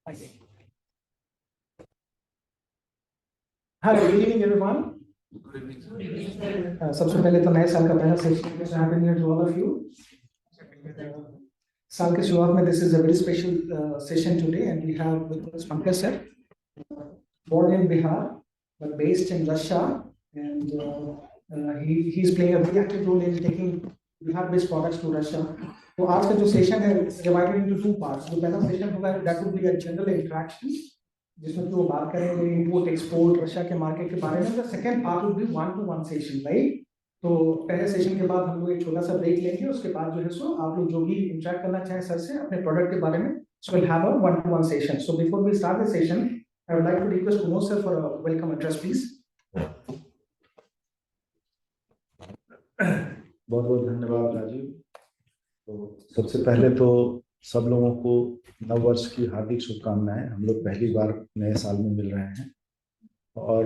Okay. Hi, good evening everyone. सबसे पहले तो नए साल का पहला सेशन है, happy new year to all of you. साल के शुरुआत में this is a very special session today and we have with us Pankaj sir, born in Bihar but based in Russia, and he is playing a very active role in taking Bihar-based products to Russia. तो आज का जो session है divided into two parts. जो पहला session होगा that would be a general interaction जिसमें कि वो बात करेंगे इंपोर्ट एक्सपोर्ट रशिया के मार्केट के बारे में। The second part will be 1-to-1 session, right. तो पहले सेशन के बाद हम लोग एक छोटा सा ब्रेक लेंगे, उसके बाद जो है सो आप लोग जो भी इंटरेक्ट करना चाहें सर से अपने प्रोडक्ट के बारे में, so will have a 1-to-1 session. So before we start the session I would like to request Kumar sir for a welcome address please. बहुत बहुत धन्यवाद राजीव। तो सबसे पहले तो सब लोगों को नव वर्ष की हार्दिक शुभकामनाएं। हम लोग पहली बार नए साल में मिल रहे हैं। और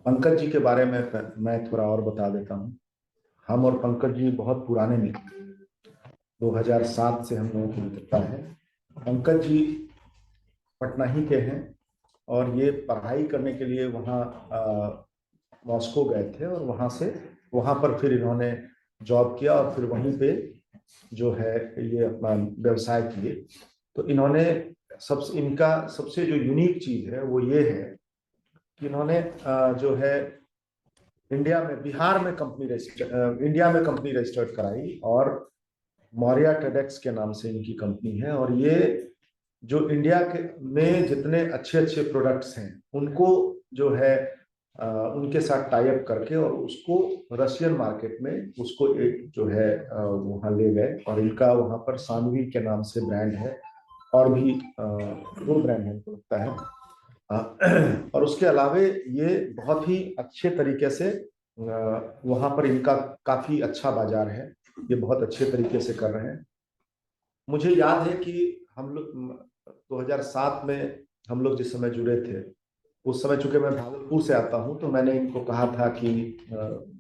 पंकज जी के बारे में मैं थोड़ा और बता देता हूं। हम और पंकज जी बहुत पुराने मित्र, 2007 से हम लोगों की मित्रता है। पंकज जी पटना ही के हैं और ये पढ़ाई करने के लिए वहाँ मॉस्को गए थे और वहाँ पर फिर इन्होंने जॉब किया और फिर वहीं पे जो है ये अपना व्यवसाय किए। तो इन्होंने इनका सबसे जो यूनिक चीज है वो ये है कि इन्होंने जो है बिहार में इंडिया में कंपनी रजिस्टर्ड कराई और मौर्या ट्रेडेक्स के नाम से इनकी कंपनी है। और ये जो इंडिया के में जितने अच्छे अच्छे प्रोडक्ट्स हैं उनको जो है उनके साथ टाई अप करके और उसको रशियन मार्केट में उसको एक जो है वहाँ ले गए। और इनका वहाँ पर सानवी के नाम से ब्रांड है और भी 2 ब्रांड है हमको लगता है। और उसके अलावे ये बहुत ही अच्छे तरीके से वहाँ पर इनका काफी अच्छा बाजार है, ये बहुत अच्छे तरीके से कर रहे हैं। मुझे याद है कि हम लोग 2007 में हम लोग जिस समय जुड़े थे उस समय चूंकि मैं भागलपुर से आता हूं तो मैंने इनको कहा था कि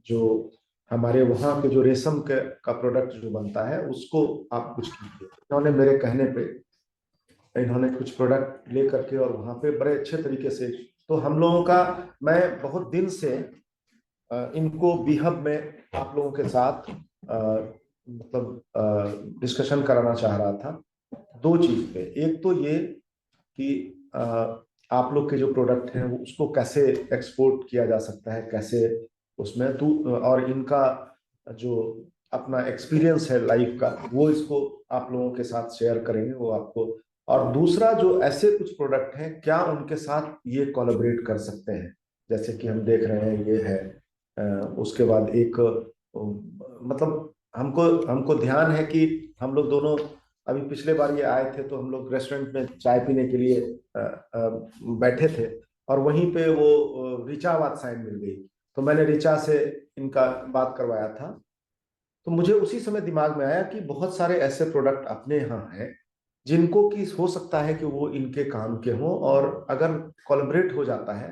जो हमारे वहाँ के जो रेशम का प्रोडक्ट जो बनता है उसको आप कुछ कीजिए। इन्होंने मेरे कहने पे इन्होंने कुछ प्रोडक्ट ले करके और वहाँ पे बड़े अच्छे तरीके से, तो हम लोगों का मैं बहुत दिन से इनको बीहब में आप लोगों के साथ मतलब डिस्कशन कराना चाह रहा था 2 चीज पे। एक तो ये कि आप लोग के जो प्रोडक्ट हैं उसको कैसे एक्सपोर्ट किया जा सकता है, कैसे उसमें और इनका जो अपना एक्सपीरियंस है लाइफ का वो इसको आप लोगों के साथ शेयर करेंगे वो आपको। और दूसरा जो ऐसे कुछ प्रोडक्ट हैं क्या उनके साथ ये कोलैबोरेट कर सकते हैं, जैसे कि हम देख रहे हैं ये है। उसके बाद एक मतलब हमको ध्यान है कि हम लोग दोनों अभी पिछले बार ये आए थे तो हम लोग रेस्टोरेंट में चाय पीने के लिए बैठे थे और वहीं पे वो ऋचा वात्सायन मिल गई तो मैंने ऋचा से इनका बात करवाया था। तो मुझे उसी समय दिमाग में आया कि बहुत सारे ऐसे प्रोडक्ट अपने यहाँ हैं जिनको कि हो सकता है कि वो इनके काम के हों और अगर कोलैबोरेट हो जाता है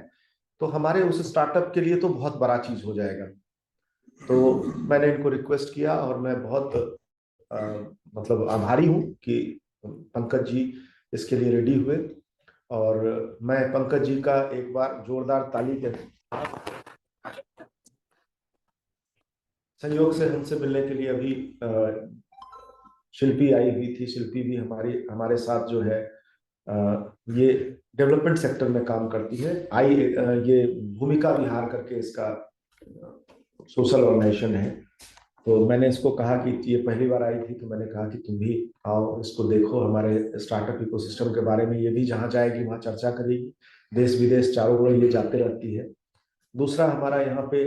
तो हमारे उस स्टार्टअप के लिए तो बहुत बड़ा चीज हो जाएगा। तो मैंने इनको रिक्वेस्ट किया और मैं बहुत मतलब आभारी हूँ कि पंकज जी इसके लिए रेडी हुए। और मैं पंकज जी का एक बार जोरदार ताली के संयोग से हमसे मिलने के लिए अभी शिल्पी आई हुई थी। शिल्पी भी हमारे साथ जो है ये डेवलपमेंट सेक्टर में काम करती है। ये भूमिका विहार करके इसका सोशल ऑर्गेनाइजेशन है। तो मैंने इसको कहा कि ये पहली बार आई थी तो मैंने कहा कि तुम भी आओ इसको देखो, हमारे स्टार्टअप इकोसिस्टम के बारे में। ये भी जहाँ जाएगी वहाँ चर्चा करेगी, देश विदेश चारों ओर ये जाते रहती है। दूसरा हमारा यहाँ पे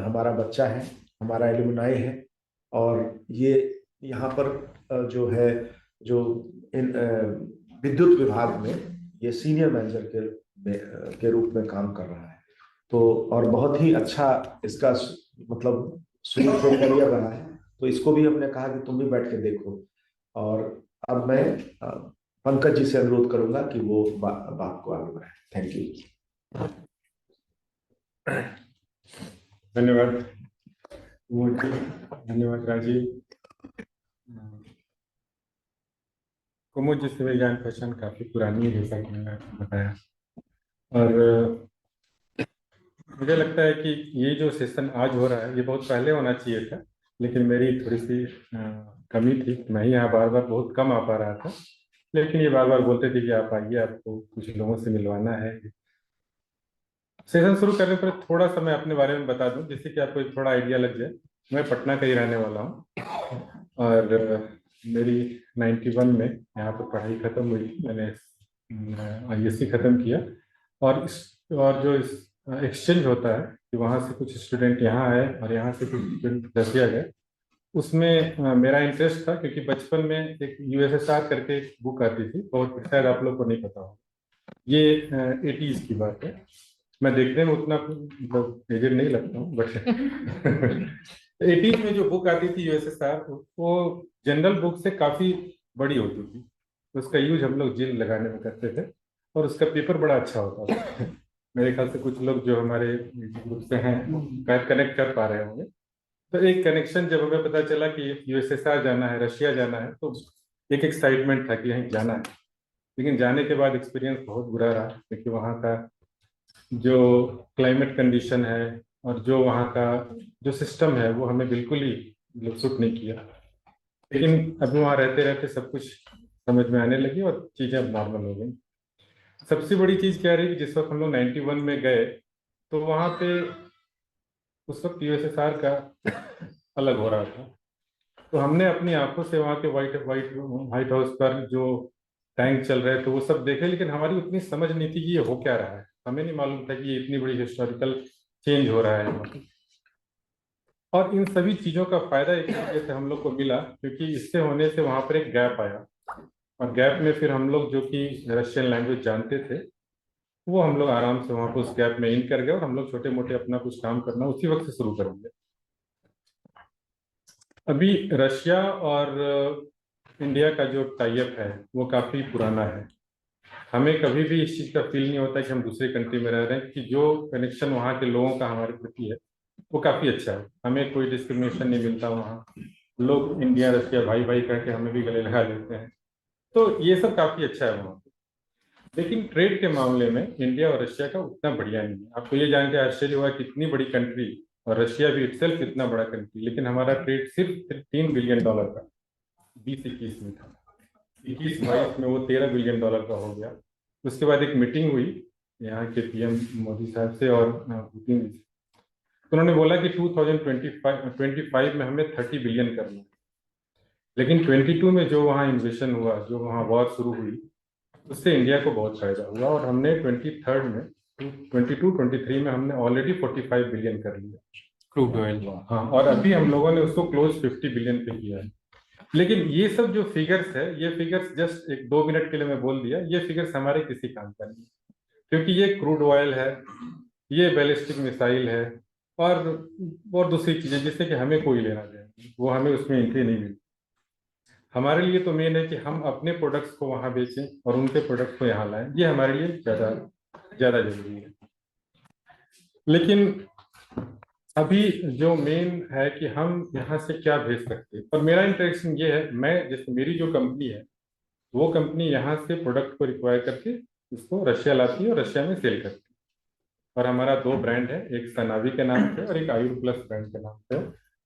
हमारा बच्चा है, हमारा एलुमनाई है और ये यहाँ पर जो है जो विद्युत विभाग में ये सीनियर मैनेजर के रूप में काम कर रहा है। तो और बहुत ही अच्छा इसका मतलब शुरू से करियर रहा है। तो इसको भी हमने कहा कि तुम भी बैठ के देखो। और अब मैं पंकज जी से अनुरोध करूंगा कि वो बात को आगे बढ़ाए। Thank you. धन्यवाद, धन्यवाद राजीव। कुमुद जिससे मेरी जान पहचान काफ़ी पुरानी है, जैसा कि मैंने आपको बताया। और मुझे लगता है कि ये जो सेशन आज हो रहा है ये बहुत पहले होना चाहिए था, लेकिन मेरी थोड़ी सी कमी थी। मैं ही यहाँ बार बार बहुत कम आ पा रहा था, लेकिन ये बार बार बोलते थे कि आप आइए, आपको कुछ लोगों से मिलवाना है। सेशन शुरू करने पर थोड़ा सा मैं अपने बारे में बता दूं, जिससे कि आपको एक थोड़ा आइडिया लग जाए। मैं पटना का ही रहने वाला हूँ, और मेरी 91 में यहाँ पर पढ़ाई खत्म हुई थी। मैंने ISC खत्म किया, और और जो इस एक्सचेंज होता है कि वहाँ से कुछ स्टूडेंट यहाँ आए और यहाँ से कुछ स्टूडेंट रसिया गए, उसमें मेरा इंटरेस्ट था, क्योंकि बचपन में एक USSR करके एक बुक आती थी, बहुत शायद आप लोग को नहीं पता हो। ये 80s की बात है। मैं देखने में उतना मतलब एजेड नहीं लगता हूँ, बट 80s में जो बुक आती थी USSR, वो जनरल बुक से काफी बड़ी होती थी। उसका यूज हम लोग जेल लगाने में करते थे, और उसका पेपर बड़ा अच्छा होता था। मेरे ख्याल से कुछ लोग जो हमारे ग्रुप से हैं शायद कनेक्ट कर पा रहे होंगे। तो एक कनेक्शन जब हमें पता चला कि USSR जाना है, रशिया जाना है, तो एक एक्साइटमेंट था कि यहीं जाना है। लेकिन जाने के बाद एक्सपीरियंस बहुत बुरा रहा, क्योंकि वहाँ का जो क्लाइमेट कंडीशन है और जो वहाँ का जो सिस्टम है वो हमें बिल्कुल ही मतलब सूट नहीं किया। लेकिन अभी वहाँ रहते रहते सब कुछ समझ में आने लगी और चीज़ें अब नॉर्मल हो गई। सबसे बड़ी चीज़ क्या रही कि जिस वक्त हम लोग 91 में गए, तो वहाँ पे उस वक्त USSR का अलग हो रहा था। तो हमने अपनी आंखों से वहाँ के व्हाइट हाउस पर जो टैंक चल रहे थे वो सब देखे, लेकिन हमारी उतनी समझ नहीं थी कि ये हो क्या रहा है। हमें नहीं मालूम था कि ये इतनी बड़ी हिस्टोरिकल चेंज हो रहा है वहाँ पे। और इन सभी चीज़ों का फायदा एक तरीके से हम लोग को मिला, क्योंकि इससे होने से वहाँ पर एक गैप आया, और गैप में फिर हम लोग जो कि रशियन लैंग्वेज जानते थे, वो हम लोग आराम से वहाँ पर उस गैप में इन कर गए, और हम लोग छोटे मोटे अपना कुछ काम करना उसी वक्त से शुरू कर दिया। अभी रशिया और इंडिया का जो टाइप है वो काफ़ी पुराना है। हमें कभी भी इस चीज़ का फील नहीं होता कि हम दूसरे कंट्री में रह रहे हैं, कि जो कनेक्शन वहाँ के लोगों का हमारे प्रति है वो काफ़ी अच्छा है। हमें कोई डिस्क्रिमिनेशन नहीं मिलता वहाँ। लोग इंडिया रशिया भाई भाई करके हमें भी गले लगा देते हैं, तो ये सब काफ़ी अच्छा है वहाँ पे। लेकिन ट्रेड के मामले में इंडिया और रशिया का उतना बढ़िया नहीं है। आपको ये जान के आश्चर्य हुआ कि इतनी बड़ी कंट्री, और रशिया भी इटसेल्फ इतना बड़ा कंट्री, लेकिन हमारा ट्रेड सिर्फ $3 बिलियन का 20-21 में था। 21-22 में वो $13 बिलियन का हो गया। उसके बाद एक मीटिंग हुई यहाँ के PM मोदी साहब से और पुतिन जी से। तो उन्होंने बोला कि 2025 में हमें 30 बिलियन करना है। लेकिन 22 में जो वहाँ इन्वेशन हुआ, जो वहाँ वॉर शुरू हुई, उससे इंडिया को बहुत फायदा हुआ, और हमने 23 में हमने ऑलरेडी 45 बिलियन कर लिया क्रूड ऑयल। हाँ, और अभी हम लोगों ने उसको क्लोज 50 बिलियन पे किया है। लेकिन ये सब जो फिगर्स है, ये फिगर्स जस्ट 1-2 मिनट के लिए मैं बोल दिया, ये फिगर्स हमारे किसी काम का नहीं, क्योंकि ये क्रूड ऑयल है, ये बैलिस्टिक मिसाइल है, और दूसरी चीजें जिससे कि हमें कोई लेना देना नहीं, वो हमें उसमें एंट्री नहीं मिली। हमारे लिए तो मेन है कि हम अपने प्रोडक्ट्स को वहां बेचें और उनके प्रोडक्ट्स को यहाँ लाएं, ये हमारे लिए ज्यादा ज्यादा जरूरी है। लेकिन अभी जो मेन है कि हम यहाँ से क्या भेज सकते हैं, और मेरा इंटरेक्शन ये है, मैं जैसे मेरी जो कंपनी है वो कंपनी यहाँ से प्रोडक्ट को रिक्वायर करके इसको रशिया लाती है और रशिया में सेल करती है। और हमारा 2 ब्रांड है, एक सनावी के नाम पे और एक आयुर प्लस ब्रांड के नाम पे,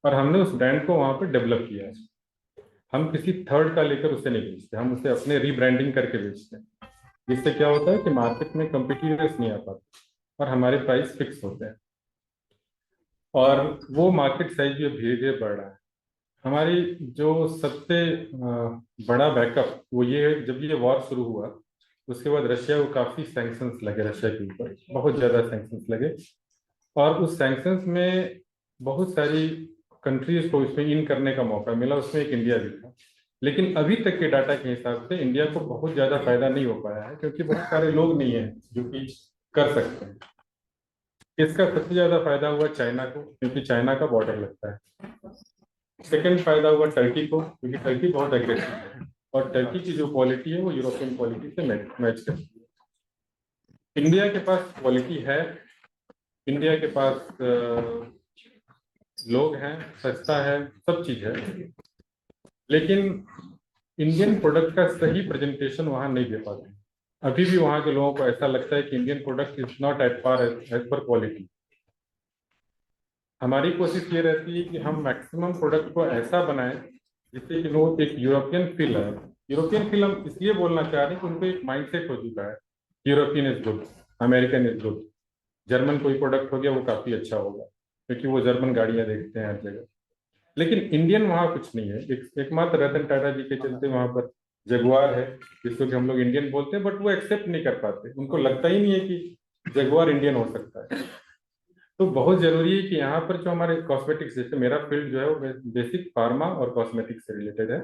और हमने उस ब्रांड को वहाँ पे डेवलप किया है। हम किसी थर्ड का लेकर उसे नहीं बेचते, हम उसे अपने रीब्रांडिंग करके बेचते हैं, जिससे क्या होता है कि मार्केट में कंपिटिटर्स नहीं आ पाते और हमारे प्राइस फिक्स होते हैं, और वो मार्केट साइज भी धीरे धीरे बढ़ रहा है। हमारी जो सबसे बड़ा बैकअप वो ये है, जब ये वॉर शुरू हुआ उसके बाद रशिया को काफ़ी सैंक्शंस लगे, रशिया के ऊपर बहुत ज़्यादा सैंक्शंस लगे, और उस सैंक्शंस में बहुत सारी कंट्रीज को इसमें इन करने का मौका मिला, उसमें एक इंडिया भी था। लेकिन अभी तक के डाटा के हिसाब से इंडिया को बहुत ज़्यादा फायदा नहीं हो पाया है, क्योंकि बहुत सारे लोग नहीं हैं जो कि कर सकते हैं। इसका सबसे ज़्यादा फायदा हुआ चाइना को, क्योंकि चाइना का बॉर्डर लगता है। सेकंड फायदा हुआ टर्की को, क्योंकि टर्की बहुत एग्रेसिव है, और टर्की की जो क्वालिटी है वो यूरोपियन क्वालिटी से मैच करती है। इंडिया के पास क्वालिटी है, इंडिया के पास लोग हैं, सस्ता है, सब चीज़ है, लेकिन इंडियन प्रोडक्ट का सही प्रेजेंटेशन वहाँ नहीं दे पाते। अभी भी वहाँ के लोगों को ऐसा लगता है कि Indian product is not at par as per quality. हमारी कोशिश ये रहती है कि हम मैक्सिमम प्रोडक्ट को ऐसा बनाएं जिससे कि लोग एक यूरोपियन फील है। यूरोपियन फील हम इसलिए बोलना चाह रहे हैं कि उनको एक माइंडसेट हो चुका है, European is good, American is good, German कोई प्रोडक्ट हो गया वो काफी अच्छा होगा क्योंकि वो जर्मन गाड़ियां देखते हैं हर जगह। लेकिन इंडियन वहाँ कुछ नहीं है। एकमात्र रतन टाटा जी के चलते वहां पर जगुआर है जिसको कि हम लोग इंडियन बोलते हैं, बट वो एक्सेप्ट नहीं कर पाते। उनको लगता ही नहीं है कि जगुआर इंडियन हो सकता है। तो बहुत जरूरी है कि यहाँ पर जो हमारे कॉस्मेटिक्स, जैसे मेरा फील्ड जो है वो बेसिक फार्मा और कॉस्मेटिक्स से रिलेटेड है,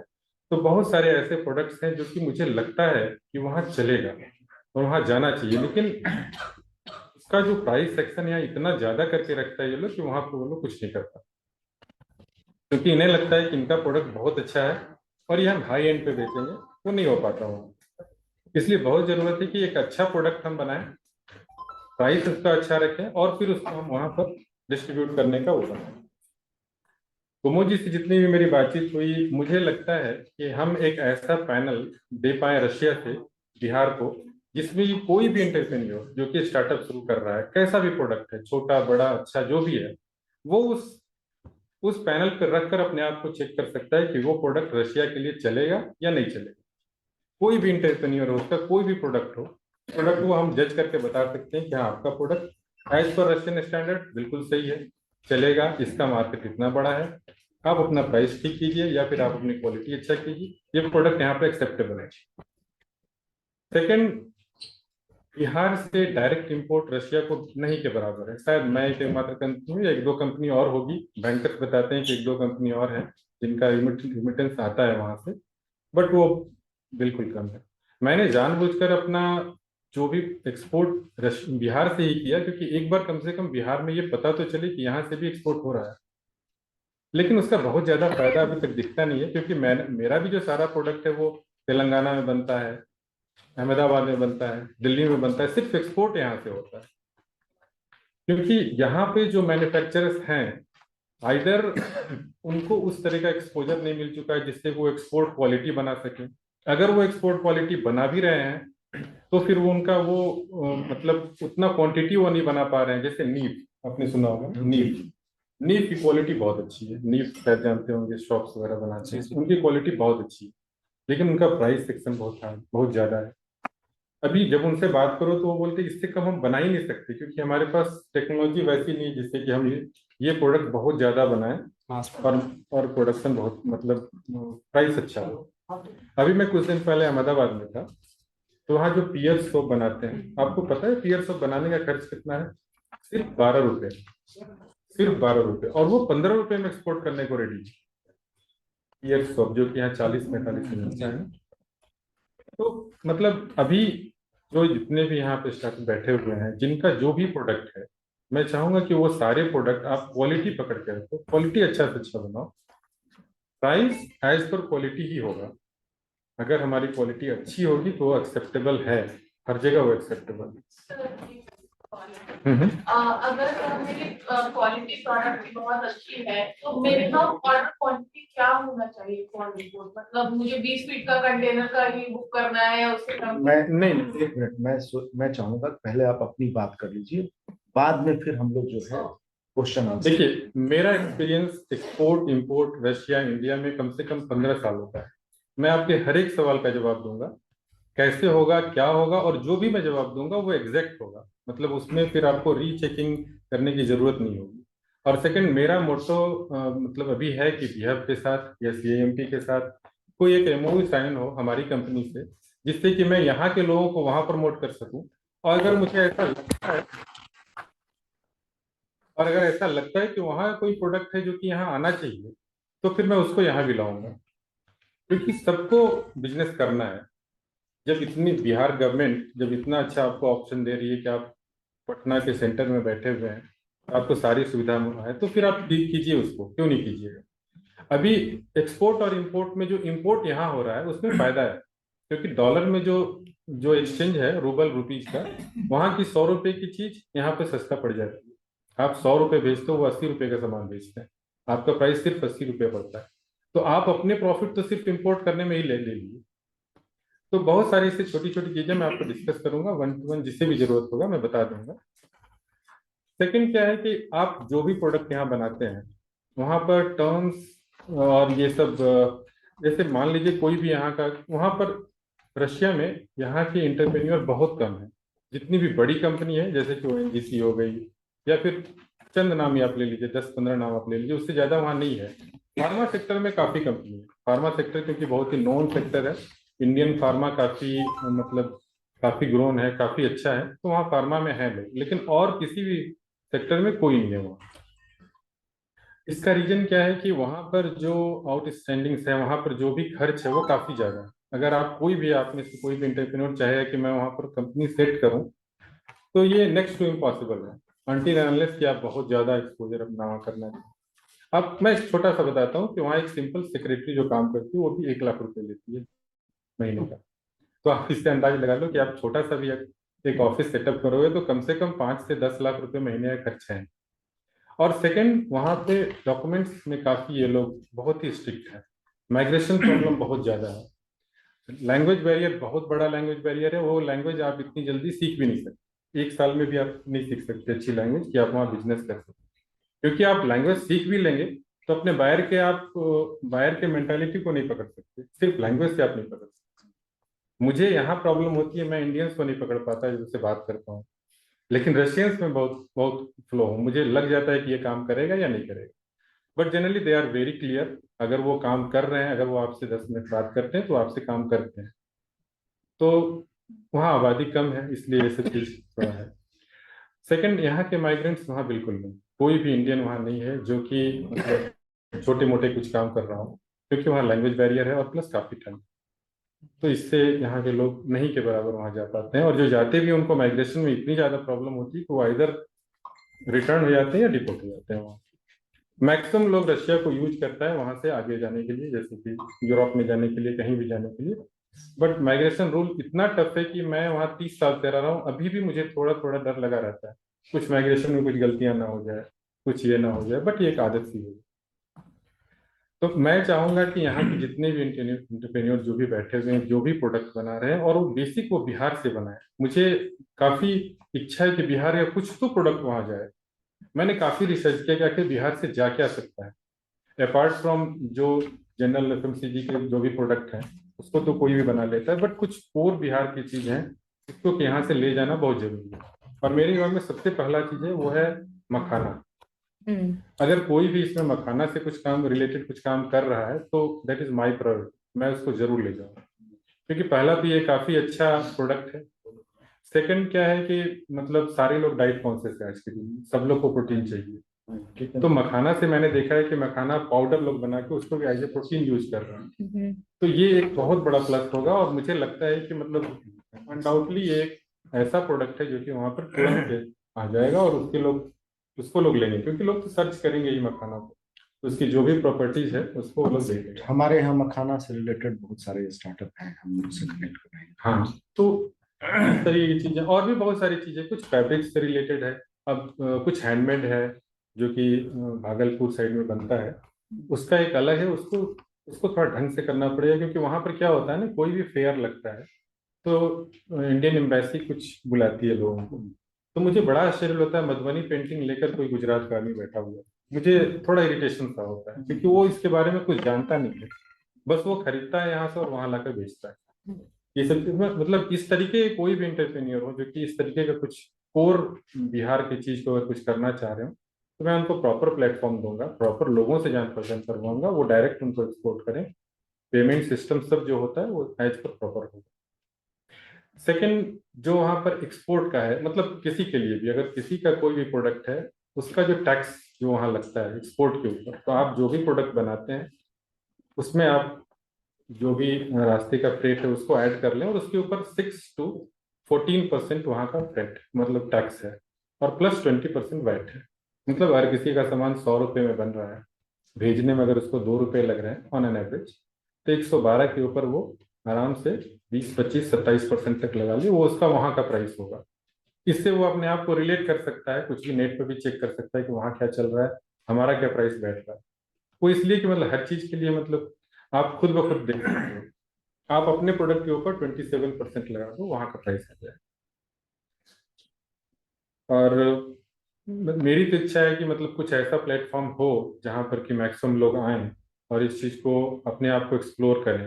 तो बहुत सारे ऐसे प्रोडक्ट्स हैं जो कि मुझे लगता है कि वहाँ चलेगा और वहाँ जाना चाहिए। लेकिन उसका जो प्राइस सेक्शन यहाँ इतना ज्यादा करके रखता है ये लोग कि वहाँ पर वो लोग कुछ नहीं करता, क्योंकि इन्हें लगता है कि इनका प्रोडक्ट बहुत अच्छा है और ये हम हाई एंड पे बेचेंगे, वो नहीं हो पाता वहाँ। इसलिए बहुत जरूरत है कि एक अच्छा प्रोडक्ट हम बनाएं, प्राइस उसका अच्छा रखें और फिर उसको हम वहां पर डिस्ट्रीब्यूट करने का वो बनाएं। कुमोद जी से जितनी भी मेरी बातचीत हुई, मुझे लगता है कि हम एक ऐसा पैनल दे पाए रशिया से बिहार को, जिसमें ये कोई भी एंटरप्रेन्योर जो कि स्टार्टअप शुरू कर रहा है, कैसा भी प्रोडक्ट है, छोटा बड़ा अच्छा जो भी है, वो उस पैनल पर रखकर अपने आप को चेक कर सकता है कि वो प्रोडक्ट रशिया के लिए चलेगा या नहीं चलेगा। कोई भी एंटरप्रेन्योर हो, उसका कोई भी प्रोडक्ट हो, प्रोडक्ट को हम जज करके बता सकते हैं कि हाँ आपका product as per Russian standard बिल्कुल सही है, चलेगा, इसका मार्केट इतना बड़ा है, आप अपना प्राइस ठीक कीजिए या फिर आप अपनी क्वालिटी अच्छा कीजिए, ये प्रोडक्ट यहाँ पे एक्सेप्टेबल है। सेकंड, बिहार से डायरेक्ट इंपोर्ट रशिया को नहीं के बराबर है। शायद मैं एकमात्र कंपनी हूँ या एक दो कंपनी और होगी, बैंकर्स बताते हैं कि एक दो कंपनी और है जिनका रिमिटेंस आता है वहां से, बट वो बिल्कुल कम है। मैंने जानबूझकर अपना जो भी एक्सपोर्ट बिहार से ही किया, क्योंकि एक बार कम से कम बिहार में ये पता तो चले कि यहाँ से भी एक्सपोर्ट हो रहा है। लेकिन उसका बहुत ज्यादा फायदा अभी तक दिखता नहीं है, क्योंकि मेरा भी जो सारा प्रोडक्ट है वो तेलंगाना में बनता है, अहमदाबाद में बनता है, दिल्ली में बनता है, सिर्फ एक्सपोर्ट यहाँ से होता है। क्योंकि यहाँ पे जो मैन्युफैक्चरर्स हैं, आइदर उनको उस तरह का एक्सपोजर नहीं मिल चुका है जिससे वो एक्सपोर्ट क्वालिटी बना सके। अगर वो एक्सपोर्ट क्वालिटी बना भी रहे हैं तो फिर वो उनका वो मतलब उतना क्वांटिटी वो नहीं बना पा रहे हैं। जैसे नीफ, आपने सुना होगा, नीफ की क्वालिटी बहुत अच्छी है। नीफ शायद जानते होंगे, शॉप्स वगैरह बनाते हैं, उनकी क्वालिटी बहुत अच्छी है, लेकिन उनका प्राइस सेक्शन बहुत ज्यादा है। अभी जब उनसे बात करो तो वो बोलते हैं इससे कम हम बना ही नहीं सकते, क्योंकि हमारे पास टेक्नोलॉजी वैसी नहीं है जिससे कि हम ये प्रोडक्ट बहुत ज्यादा बनाएं और प्रोडक्शन बहुत मतलब प्राइस अच्छा हो। अभी मैं कुछ दिन पहले अहमदाबाद में था, तो वहाँ जो पियर सोप बनाते हैं, आपको पता है पियर सोप बनाने का खर्च कितना है? सिर्फ 12 रुपए, सिर्फ 12 रुपए, और वो 15 रुपए में एक्सपोर्ट करने को रेडी। पियर सोप जो कि यहाँ 40-45 में मिलता है। तो मतलब अभी जो जितने भी यहाँ पे स्टाफ बैठे हुए हैं, जिनका जो भी प्रोडक्ट है, मैं चाहूंगा कि वो सारे प्रोडक्ट आप क्वालिटी पकड़ के रखो, क्वालिटी अच्छा से अच्छा बनाओ, प्राइस एज पर क्वालिटी ही होगा। अगर हमारी क्वालिटी अच्छी होगी तो वो एक्सेप्टेबल है, हर जगह वो एक्सेप्टेबल है। अगर मेरी क्वालिटी प्रोडक्ट की बहुत अच्छी है तो मिनिमम ऑर्डर क्वांटिटी क्या होना चाहिए फॉर रिपोर्ट? मतलब मुझे 20 फीट का कंटेनर का ही बुक करना है या उससे कम? मैं नहीं, एक मिनट, मैं चाहूंगा पहले आप अपनी बात कर लीजिए, बाद में फिर हम लोग जो है क्वेश्चन आंसर। देखिए, मेरा experience export import Russia India में कम से कम 15 सालों का है। मैं आपके हर एक सवाल का जवाब दूंगा, कैसे होगा, क्या होगा, और जो भी मैं जवाब दूंगा वो एग्जैक्ट होगा। मतलब उसमें फिर आपको रीचेकिंग करने की जरूरत नहीं होगी। और सेकंड, मेरा मोटो मतलब अभी है कि बिहार के साथ या CIMT के साथ कोई एक MOU साइन हो हमारी कंपनी से, जिससे कि मैं यहाँ के लोगों को वहां प्रमोट कर सकूं। और अगर मुझे ऐसा लगता है कि वहां कोई प्रोडक्ट है जो कि यहाँ आना चाहिए, तो फिर मैं उसको यहाँ भी लाऊंगा, क्योंकि सबको बिजनेस करना है। जब इतनी बिहार गवर्नमेंट जब इतना अच्छा आपको ऑप्शन दे रही है कि आप पटना के सेंटर में बैठे हुए हैं, आपको सारी सुविधा है, तो फिर आप कीजिए, उसको क्यों नहीं कीजिएगा। अभी एक्सपोर्ट और इंपोर्ट में जो इंपोर्ट यहाँ हो रहा है उसमें फायदा है, क्योंकि डॉलर में जो जो एक्सचेंज है रूबल रुपीज का, वहाँ की 100 रुपए की चीज यहाँ पे सस्ता पड़ जाती है। आप 100 रुपए बेचते हो, वो 80 रुपए का सामान बेचते हैं, आपका प्राइस सिर्फ 80 रुपये पड़ता है। तो आप अपने प्रॉफिट तो सिर्फ इंपोर्ट करने में ही ले लीजिए। तो बहुत सारी ऐसी छोटी छोटी चीजें मैं आपको डिस्कस करूंगा, 1 to 1 जिससे भी जरूरत होगा मैं बता दूंगा। सेकंड क्या है कि आप जो भी प्रोडक्ट यहाँ बनाते हैं वहाँ पर टर्म्स और ये सब जैसे मान लीजिए कोई भी यहाँ का, वहाँ पर रशिया में यहाँ के इंटरप्रेन्योर बहुत कम है। जितनी भी बड़ी कंपनी है जैसे कि ओएनजीसी हो गई या फिर चंद नाम ही आप ले लीजिए, 10-15 नाम आप ले लीजिए, उससे ज्यादा वहाँ नहीं है। फार्मा सेक्टर में काफी कंपनी है, फार्मा सेक्टर क्योंकि बहुत ही नॉन सेक्टर है, इंडियन फार्मा काफी मतलब काफी ग्रोन है, काफी अच्छा है, तो वहाँ फार्मा में है लोग, लेकिन और किसी भी सेक्टर में कोई नहीं है वहाँ। इसका रीजन क्या है कि वहां पर जो आउटस्टैंडिंग्स है, वहां पर जो भी खर्च है वो काफी ज्यादा है। अगर आप कोई भी, आप में से कोई भी एंटरप्रेन्योर चाहे कि मैं वहां पर कंपनी सेट करूं, तो ये नेक्स्ट टू इम्पॉसिबल है अनटिल अनलेस कि आप बहुत ज्यादा एक्सपोजर अपना वहाँ करना चाहिए। अब मैं एक छोटा सा बताता हूँ कि वहाँ एक सिंपल सेक्रेटरी जो काम करती है वो भी 1 लाख रुपए लेती है महीने का। तो आप इससे अंदाज लगा लो कि आप छोटा सा भी एक ऑफिस सेटअप करोगे तो कम से कम 5 से 10 लाख रुपए महीने का खर्चा है। और सेकंड, वहाँ पे डॉक्यूमेंट्स में काफी ये लोग बहुत ही स्ट्रिक्ट है, माइग्रेशन प्रॉब्लम बहुत ज्यादा है, लैंग्वेज बैरियर बहुत बड़ा लैंग्वेज बैरियर है। वो लैंग्वेज आप इतनी जल्दी सीख भी नहीं सकते, 1 साल में भी आप नहीं सीख सकते अच्छी लैंग्वेज कि आप वहाँ बिजनेस कर सकते, क्योंकि आप लैंग्वेज सीख भी लेंगे तो अपने बायर के मेंटालिटी को नहीं पकड़ सकते, सिर्फ लैंग्वेज से आप नहीं पकड़ सकते। मुझे यहाँ प्रॉब्लम होती है, मैं इंडियंस को नहीं पकड़ पाता जिससे बात करता हूँ, लेकिन रशियंस में बहुत बहुत फ्लो हूँ, मुझे लग जाता है कि ये काम करेगा या नहीं करेगा। But generally they are very clear, अगर वो काम कर रहे हैं, अगर वो आपसे 10 मिनट बात करते हैं तो आपसे काम करते हैं। तो वहाँ आबादी कम है इसलिए ये सब चीज थोड़ा है। सेकंड, यहाँ के माइग्रेंट्स वहाँ बिल्कुल नहीं, कोई भी इंडियन वहाँ नहीं है जो कि मतलब छोटे मोटे कुछ काम कर रहा हो, क्योंकि वहाँ लैंग्वेज बैरियर है और प्लस काफी ठंड, तो इससे यहाँ के लोग नहीं के बराबर वहाँ जा पाते हैं। और जो जाते भी उनको माइग्रेशन में इतनी ज्यादा प्रॉब्लम होती है कि वो इधर रिटर्न हो जाते हैं या डिपोर्ट हो जाते हैं। वहाँ मैक्सिमम लोग रशिया को यूज करता है वहां से आगे जाने के लिए, जैसे कि यूरोप में जाने के लिए, कहीं भी जाने के लिए। बट माइग्रेशन रूल इतना टफ है कि मैं वहाँ 30 साल से रह रहा हूँ, अभी भी मुझे थोड़ा थोड़ा डर लगा रहता है, कुछ माइग्रेशन में कुछ गलतियां ना हो जाए, कुछ ये ना हो जाए, बट ये एक आदत सी है। तो मैं चाहूंगा कि यहाँ के जितने भी इंटरप्रेन्योर जो भी बैठे हुए हैं, जो भी प्रोडक्ट बना रहे हैं, और वो बेसिक वो बिहार से बनाए। मुझे काफी इच्छा है कि बिहार या कुछ तो प्रोडक्ट वहां जाए। मैंने काफी रिसर्च किया कि आखिर बिहार से जा क्या सकता है, अपार्ट फ्रॉम जो जनरल एफएमसीजी के जो भी प्रोडक्ट हैं उसको तो कोई भी बना लेता है, बट कुछ और बिहार की चीज है जिसको कि यहाँ से ले जाना बहुत जरूरी है। और मेरे दिमाग में सबसे पहला चीज है वो है मखाना। अगर कोई भी इसमें मखाना से कुछ काम रिलेटेड कुछ काम कर रहा है तो दैट इज माय प्रायोरिटी, मैं उसको जरूर ले जाऊंगा, क्योंकि पहला तो ये काफी अच्छा प्रोडक्ट है। सेकंड क्या है कि मतलब सारे लोग डाइट कॉन्शियस है आज के दिन, सब लोग को प्रोटीन चाहिए, ठीक है। तो मखाना से मैंने देखा है कि मखाना पाउडर लोग बना के उसको भी एज ए प्रोटीन यूज कर रहे हैं, तो ये एक बहुत बड़ा प्लस होगा। और मुझे लगता है कि मतलब अनडाउटली ये एक ऐसा प्रोडक्ट है जो कि वहां पर तुरंत आ जाएगा और उसको लोग लेंगे, क्योंकि लोग तो सर्च करेंगे ही मखाना को, तो उसकी जो भी प्रॉपर्टीज है उसको लोग देखेंगे। हमारे यहाँ मखाना से रिलेटेड बहुत सारे स्टार्टअप हैं, हम उनसे कनेक्ट करेंगे। हाँ, तो इस तरीके की चीजें और भी बहुत सारी चीजें, कुछ फैब्रिक से रिलेटेड है, अब कुछ हैंडमेड है जो कि भागलपुर साइड में बनता है, उसका एक अलग है, उसको उसको थोड़ा ढंग से करना पड़ेगा, क्योंकि वहां पर क्या होता है ना, कोई भी फेयर लगता है तो इंडियन एम्बेसी कुछ बुलाती है लोगों को, तो मुझे बड़ा आश्चर्य होता है मधुबनी पेंटिंग लेकर कोई गुजरात का आदमी बैठा हुआ है, मुझे थोड़ा इरिटेशन सा होता है, क्योंकि वो इसके बारे में कुछ जानता नहीं है, बस वो खरीदता है यहाँ से और वहां लाकर बेचता है। ये सब मतलब इस तरीके के कोई भी इंटरप्रेन्योर हो जो कि इस तरीके का कुछ कोर बिहार की चीज को अगर कुछ करना चाह रहे हो, तो मैं उनको प्रॉपर प्लेटफॉर्म दूंगा, प्रॉपर लोगों से जान पहचान करवाऊंगा, वो डायरेक्ट उनको एक्सपोर्ट करें, पेमेंट सिस्टम सब जो होता है वो एज पर प्रॉपर होगा। सेकंड, जो वहां पर एक्सपोर्ट का है, मतलब किसी के लिए भी अगर किसी का कोई भी प्रोडक्ट है, उसका जो टैक्स जो वहां लगता है एक्सपोर्ट के ऊपर, तो आप जो भी प्रोडक्ट बनाते हैं उसमें आप जो भी रास्ते का फ्रेट है उसको ऐड कर लें, और उसके ऊपर 6 to 14% वहां का फ्रेट मतलब टैक्स है, और प्लस 20% वैट है। मतलब अगर किसी का सामान 100 रुपये में बन रहा है, भेजने में अगर उसको 2 रुपये लग रहे हैं ऑन एन एवरेज, तो 112 के ऊपर वो आराम से 20, 25, 27% तक लगा ली, वो उसका वहां का प्राइस होगा। इससे वो अपने आप को रिलेट कर सकता है, कुछ भी नेट पे भी चेक कर सकता है कि वहां क्या चल रहा है, हमारा क्या प्राइस बैठ रहा है। वो इसलिए कि मतलब हर चीज के लिए मतलब आप खुद ब खुद देख सकते हो, आप अपने प्रोडक्ट के ऊपर 27% लगा दो, वहां का प्राइस आ जाए। और मेरी तो इच्छा है कि मतलब कुछ ऐसा प्लेटफॉर्म हो जहां पर कि मैक्सिमम लोग आएं और इस चीज को अपने आप को एक्सप्लोर करें।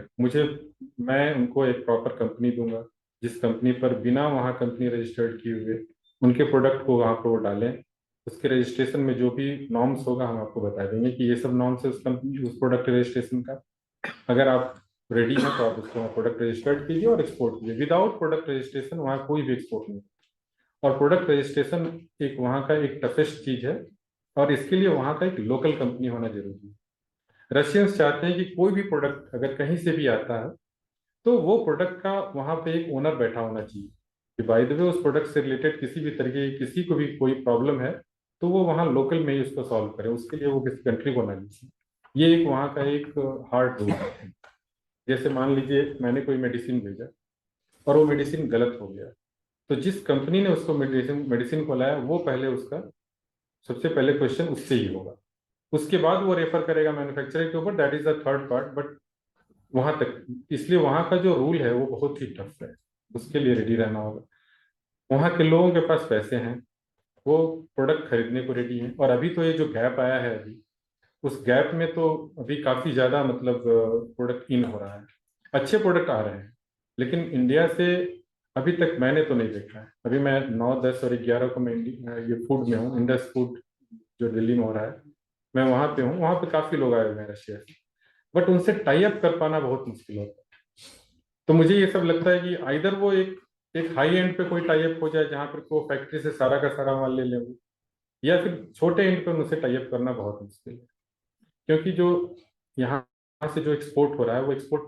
मैं उनको एक प्रॉपर कंपनी दूंगा, जिस कंपनी पर बिना वहाँ कंपनी रजिस्टर्ड किए हुए उनके प्रोडक्ट को वहाँ पर वो डालें। उसके रजिस्ट्रेशन में जो भी नॉर्म्स होगा हम आपको बता देंगे कि ये सब नॉर्म्स है उस कंपनी उस प्रोडक्ट रजिस्ट्रेशन का। अगर आप रेडी हैं तो आप उसको प्रोडक्ट रजिस्टर्ड कीजिए और एक्सपोर्ट कीजिए। विदाउट प्रोडक्ट रजिस्ट्रेशन वहाँ कोई भी एक्सपोर्ट नहीं। और प्रोडक्ट रजिस्ट्रेशन एक वहाँ का एक टफेस्ट चीज है, और इसके लिए वहाँ का एक लोकल कंपनी होना जरूरी है। रशियंस चाहते हैं कि कोई भी प्रोडक्ट अगर कहीं से भी आता है तो वो प्रोडक्ट का वहाँ पे एक ओनर बैठा होना चाहिए कि बाय द वे उस प्रोडक्ट से रिलेटेड किसी भी तरीके की किसी को भी कोई प्रॉब्लम है तो वो वहाँ लोकल में ही उसको सॉल्व करे, उसके लिए वो किसी कंट्री को ना लीजिए। ये एक वहाँ का एक हार्ड रूल है। जैसे मान लीजिए मैंने कोई मेडिसिन भेजा और वो मेडिसिन गलत हो गया, तो जिस कंपनी ने उसको मेडिसिन मेडिसिन को लाया वो पहले उसका सबसे पहले क्वेश्चन उससे ही होगा। उसके बाद वो रेफर करेगा मैन्युफैक्चरर के ऊपर, that is the third part. But वहां तक, इसलिए वहां का जो रूल है वो बहुत ही टफ है, उसके लिए रेडी रहना होगा। वहां के लोगों के पास पैसे हैं, वो प्रोडक्ट खरीदने को रेडी हैं। और अभी तो ये जो गैप आया है अभी, उस गैप में तो अभी काफी ज्यादा मतलब प्रोडक्ट इन हो रहा है, अच्छे प्रोडक्ट आ रहे हैं। लेकिन इंडिया से अभी तक मैंने तो नहीं देखा है। अभी मैं 9, 10 और 11 को मैं ये फूड में हूँ, इंडस फूड जो दिल्ली में हो रहा है, मैं वहां पे हूँ। वहां पे काफी लोग आए हुए हैं रशिया से, बट उनसे टाई अप कर पाना बहुत मुश्किल होता है। तो मुझे ये सब लगता है कि आइदर वो एक एक हाई एंड पे कोई टाई अप हो जाए जहां पर वो फैक्ट्री से सारा का सारा माल ले ले, या फिर छोटे एंड पे उनसे टाई अप करना बहुत मुश्किल है। क्योंकि जो यहाँ से जो एक्सपोर्ट हो रहा है वो एक्सपोर्ट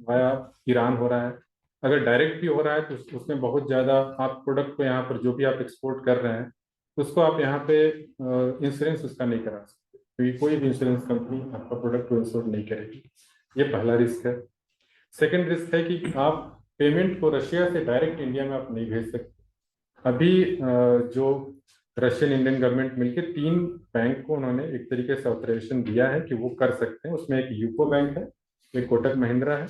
वाया ईरान हो रहा है। अगर डायरेक्ट भी हो रहा है तो उसमें बहुत ज़्यादा आप प्रोडक्ट को यहाँ पर जो भी आप एक्सपोर्ट कर रहे हैं उसको आप यहाँ पे इंश्योरेंस उसका नहीं करा सकते, क्योंकि कोई भी इंश्योरेंस कंपनी आपका प्रोडक्ट को इंश्योर नहीं करेगी। ये पहला रिस्क है। सेकेंड रिस्क है कि आप पेमेंट को रशिया से डायरेक्ट इंडिया में आप नहीं भेज सकते। अभी जो रशियन इंडियन गवर्नमेंट मिलकर 3 बैंक को उन्होंने एक तरीके से ऑथराइजेशन दिया है कि वो कर सकते हैं। उसमें एक यूको बैंक है, एक कोटक महिंद्रा है,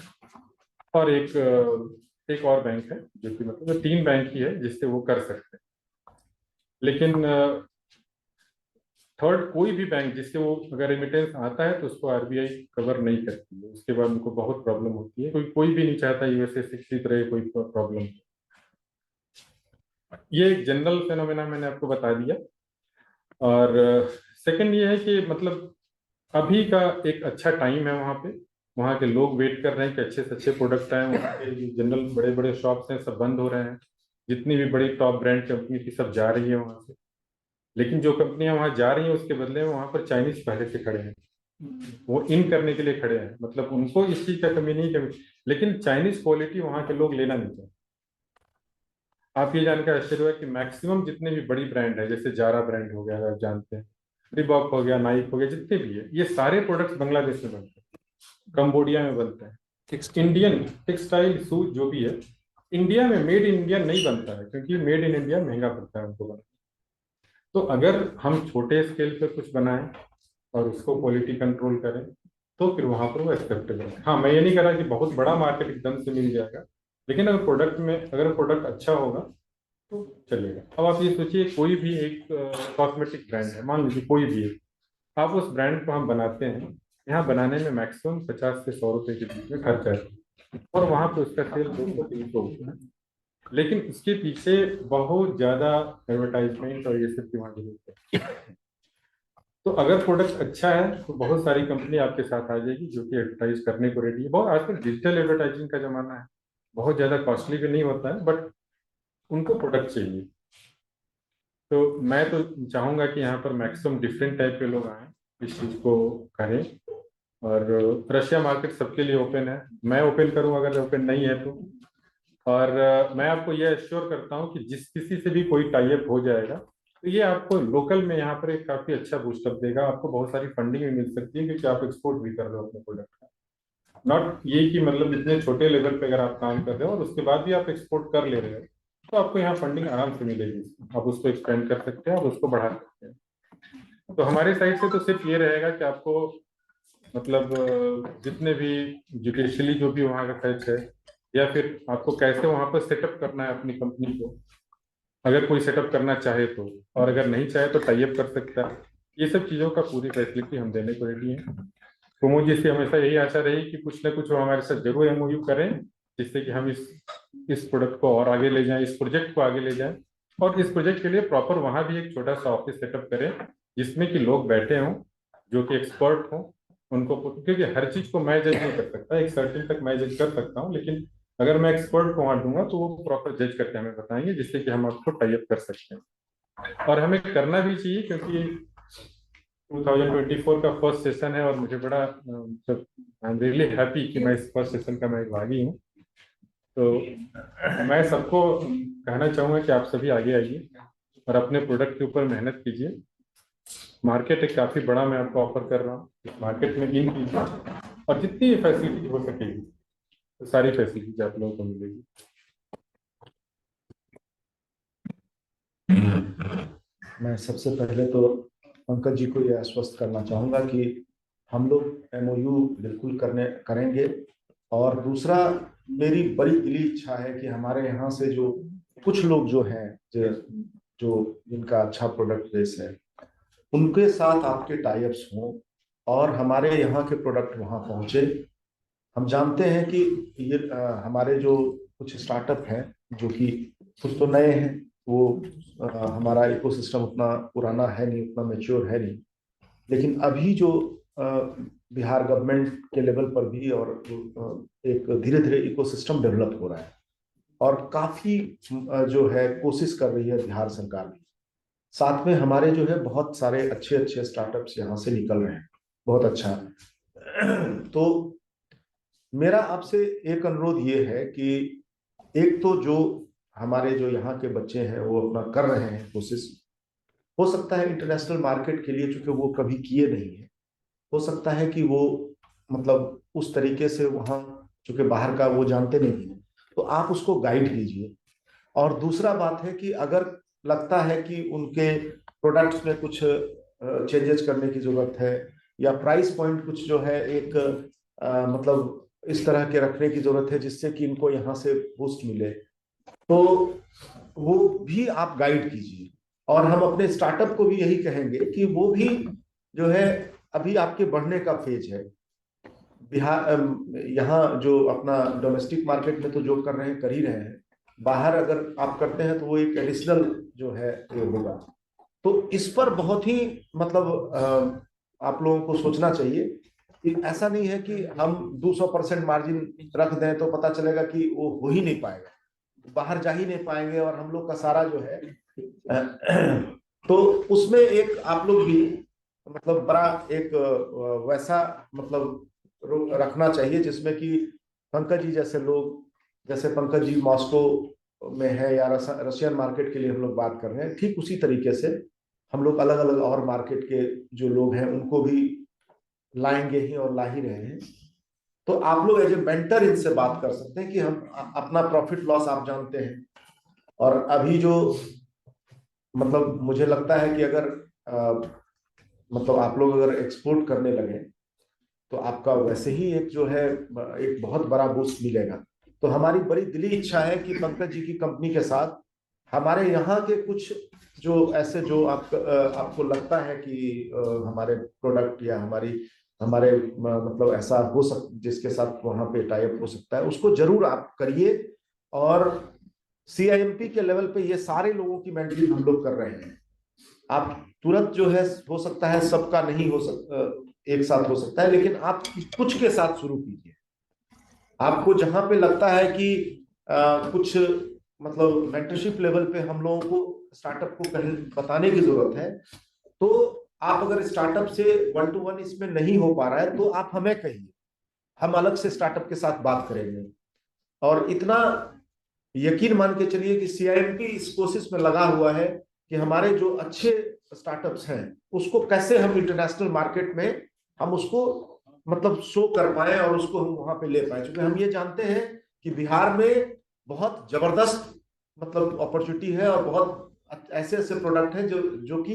और एक और बैंक है जो कि मतलब 3 बैंक ही है जिससे वो कर सकते हैं। लेकिन थर्ड कोई भी बैंक जिससे वो अगर रेमिटेंस आता है तो उसको आरबीआई कवर नहीं करती है। उसके बाद उनको बहुत प्रॉब्लम होती है, कोई भी नहीं चाहता यूएसए से किसी तरह कोई प्रॉब्लम। ये एक जनरल फेनोमेना मैंने आपको बता दिया। और सेकंड ये है कि मतलब अभी का एक अच्छा टाइम है वहाँ पे, वहाँ के लोग वेट कर रहे हैं कि अच्छे से अच्छे प्रोडक्ट आए। वहाँ के जो जनरल बड़े बड़े शॉप्स हैं सब बंद हो रहे हैं, जितनी भी बड़ी टॉप ब्रांड कंपनी थी सब जा रही है वहाँ से। लेकिन जो कंपनियां वहाँ जा रही हैं उसके बदले में वहाँ पर चाइनीज पहले से खड़े हैं, वो इन करने के लिए खड़े हैं। मतलब उनको इस चीज का कमी नहीं कमी, लेकिन चाइनीज क्वालिटी वहाँ के लोग लेना नहीं चाहते। आप ये जानकर आश्चर्य हुआ कि मैक्सिमम जितने भी बड़ी ब्रांड है, जैसे जारा ब्रांड हो गया, अगर आप जानते हैं, रिबॉक हो गया, नाइक हो गया, जितने भी है, ये सारे प्रोडक्ट्स बांग्लादेश में बनते हैं, कंबोडिया में बनते हैं। इंडियन टेक्सटाइल शूज जो भी है इंडिया में मेड इन इंडिया नहीं बनता है, क्योंकि मेड इन इंडिया महंगा पड़ता है उनको बनाना। तो अगर हम छोटे स्केल पे कुछ बनाएं और उसको क्वालिटी कंट्रोल करें तो फिर वहां पर वो एक्सेप्टेबल है। हाँ, मैं ये नहीं कह रहा कि बहुत बड़ा मार्केट एकदम से मिल जाएगा, लेकिन अगर प्रोडक्ट अच्छा होगा तो चलेगा। अब आप ये सोचिए, कोई भी एक कॉस्मेटिक ब्रांड है, मान लीजिए कोई भी एक, आप उस ब्रांड को हम बनाते हैं, यहाँ बनाने में मैक्सिमम 50 से 100 रुपए के बीच में खर्च है, और वहां पे उसका सेल 200-300 होता है। लेकिन इसके पीछे बहुत ज्यादा एडवर्टाइजमेंट और ये सब की वहाँ जरूरत है। तो अगर प्रोडक्ट अच्छा है तो बहुत सारी कंपनी आपके साथ आ जाएगी जो कि एडवर्टाइज करने को रेडी है। बहुत आजकल डिजिटल एडवर्टाइजिंग का जमाना है, बहुत ज्यादा कॉस्टली भी नहीं होता है, बट उनको प्रोडक्ट चाहिए। तो मैं तो चाहूंगा कि यहाँ पर मैक्सिमम डिफरेंट टाइप के लोग आए, इस चीज को करें। और रशिया मार्केट सबके लिए ओपन है, मैं ओपन करूँ अगर ओपन नहीं है तो। और मैं आपको यह एश्योर करता हूँ कि जिस किसी से भी कोई टाई अप हो जाएगा तो ये आपको लोकल में यहाँ पर एक काफी अच्छा बूस्टअप देगा। आपको बहुत सारी फंडिंग भी मिल सकती है, क्योंकि आप एक्सपोर्ट भी कर रहे हो अपने प्रोडक्ट का। नॉट ये कि मतलब इतने छोटे लेवल पे अगर आप काम कर रहे हो और उसके बाद भी आप एक्सपोर्ट कर ले रहे हो तो आपको यहाँ फंडिंग आराम से मिलेगी। आप उसको एक्सपेंड कर सकते हैं और उसको बढ़ा सकते हैं। तो हमारे साइड से तो सिर्फ ये रहेगा कि आपको मतलब जितने भी जुडिशली जो भी वहाँ का खर्च है, या फिर आपको कैसे वहाँ पर सेटअप करना है अपनी कंपनी को, अगर कोई सेटअप करना चाहे तो, और अगर नहीं चाहे तो टाई अप कर सकता है। ये सब चीज़ों का पूरी फैसिलिटी हम देने को रेडी हैं। कुमो जी से हमेशा यही आशा रही कि कुछ ना कुछ वो हमारे साथ जरूर एमओयू करें, जिससे कि हम इस प्रोडक्ट को और आगे ले जाएं, इस प्रोजेक्ट को आगे ले जाएं, और इस प्रोजेक्ट के लिए प्रॉपर वहाँ भी एक छोटा सा ऑफिस सेटअप करें, जिसमें कि लोग बैठे हों जो कि एक्सपर्ट हों। उनको, क्योंकि हर चीज़ को मैं जज नहीं कर सकता, एक सर्टेन तक मैं जज कर सकता हूँ, लेकिन अगर मैं एक्सपर्ट को वहाँ दूंगा तो वो प्रॉपर जज करके हमें बताएंगे, जिससे कि हम आपको टाई अप कर सकते हैं। और हमें करना भी चाहिए, क्योंकि 2024 का फर्स्ट सेशन है, और मुझे बड़ा आई एम रियली हैप्पी कि मैं इस फर्स्ट सेशन का मैं एक भागी हूँ। तो मैं सबको कहना चाहूँगा कि आप सभी आगे आइए और अपने प्रोडक्ट के ऊपर मेहनत कीजिए। मार्केट एक काफ़ी बड़ा मैं आपको ऑफर कर रहा हूँ, इस मार्केट में इन कीजिए, और जितनी फैसिलिटी हो सकेगी तो सारी फैसिलिटीज आप लोगों को मिलेगी। मैं सबसे पहले तो पंकज जी को यह आश्वस्त करना चाहूंगा कि हम लोग एमओयू बिल्कुल करेंगे। और दूसरा, मेरी बड़ी दिली इच्छा है कि हमारे यहाँ से जो कुछ लोग जो हैं, जो जिनका अच्छा प्रोडक्ट बेस है, उनके साथ आपके टाई अप्स हों और हमारे यहाँ के प्रोडक्ट वहाँ पहुँचे। हम जानते हैं कि ये हमारे जो कुछ स्टार्टअप हैं, जो कि कुछ तो नए हैं, वो हमारा इकोसिस्टम उतना पुराना है नहीं, उतना मैच्योर है नहीं, लेकिन अभी जो बिहार गवर्नमेंट के लेवल पर भी और एक धीरे धीरे इकोसिस्टम डेवलप हो रहा है, और काफी जो है कोशिश कर रही है बिहार सरकार भी। साथ में हमारे जो है बहुत सारे अच्छे अच्छे स्टार्टअप्स यहाँ से निकल रहे हैं, बहुत अच्छा। तो मेरा आपसे एक अनुरोध ये है कि एक तो जो हमारे जो यहाँ के बच्चे हैं वो अपना कर रहे हैं कोशिश, हो सकता है इंटरनेशनल मार्केट के लिए, चूंकि वो कभी किए नहीं है, हो सकता है कि वो मतलब उस तरीके से वहाँ, चूंकि बाहर का वो जानते नहीं है, तो आप उसको गाइड कीजिए। और दूसरा बात है कि अगर लगता है कि उनके प्रोडक्ट्स में कुछ चेंजेस करने की जरूरत है, या प्राइस पॉइंट कुछ जो है एक मतलब इस तरह के रखने की जरूरत है जिससे कि इनको यहाँ से बूस्ट मिले, तो वो भी आप गाइड कीजिए। और हम अपने स्टार्टअप को भी यही कहेंगे कि वो भी जो है अभी आपके बढ़ने का फेज है। बिहार यहाँ जो अपना डोमेस्टिक मार्केट में तो जो कर रहे हैं कर ही रहे हैं, बाहर अगर आप करते हैं तो वो एक एडिशनल जो है ये होगा। तो इस पर बहुत ही मतलब आप लोगों को सोचना चाहिए कि ऐसा नहीं है कि हम 200% मार्जिन रख दें तो पता चलेगा कि वो हो ही नहीं पाएगा, बाहर जा ही नहीं पाएंगे, और हम लोग का सारा जो है तो उसमें एक आप लोग भी मतलब बड़ा एक वैसा मतलब रखना चाहिए जिसमें कि पंकज जी जैसे लोग, जैसे पंकज जी मॉस्को में है या रशियन मार्केट के लिए हम लोग बात कर रहे हैं, ठीक उसी तरीके से हम लोग अलग अलग और मार्केट के जो लोग हैं उनको भी लाएंगे ही और ला ही रहे हैं। तो आप लोग एज ए मेंटर इनसे बात कर सकते हैं कि हम अपना प्रॉफिट लॉस आप जानते हैं, और अभी जो मतलब मुझे लगता है कि अगर मतलब आप लोग अगर एक्सपोर्ट करने लगे तो आपका वैसे ही एक जो है एक बहुत बड़ा बूस्ट मिलेगा। तो हमारी बड़ी दिली इच्छा है कि पंकज जी की कंपनी के साथ हमारे यहाँ के कुछ जो ऐसे जो आपको लगता है कि हमारे प्रोडक्ट या हमारे मतलब ऐसा हो जिसके साथ वहाँ पे टाई अप हो सकता है, उसको जरूर आप करिए। और CIMP के लेवल पे ये सारे लोगों की मेंटरिंग हम लोग कर रहे हैं। आप तुरंत जो है हो सकता है सबका नहीं हो एक साथ हो सकता है, लेकिन आप कुछ के साथ शुरू कीजिए। आपको जहां पे लगता है कि कुछ मतलब मेंटरशिप लेवल पे हम लोगों को स्टार्टअप को कहीं बताने की जरूरत है, तो आप अगर स्टार्टअप से 1 to 1 इसमें नहीं हो पा रहा है तो आप हमें कहिए, हम अलग से स्टार्टअप के साथ बात करेंगे। और इतना यकीन मान के चलिए कि CIMP इस कोशिश में लगा हुआ है कि हमारे जो अच्छे स्टार्टअप्स हैं उसको कैसे हम इंटरनेशनल मार्केट में हम उसको मतलब शो कर पाए और उसको हम वहां पे ले पाए, क्योंकि हम ये जानते हैं कि बिहार में बहुत जबरदस्त मतलब अपॉर्चुनिटी है और बहुत ऐसे ऐसे प्रोडक्ट हैं जो कि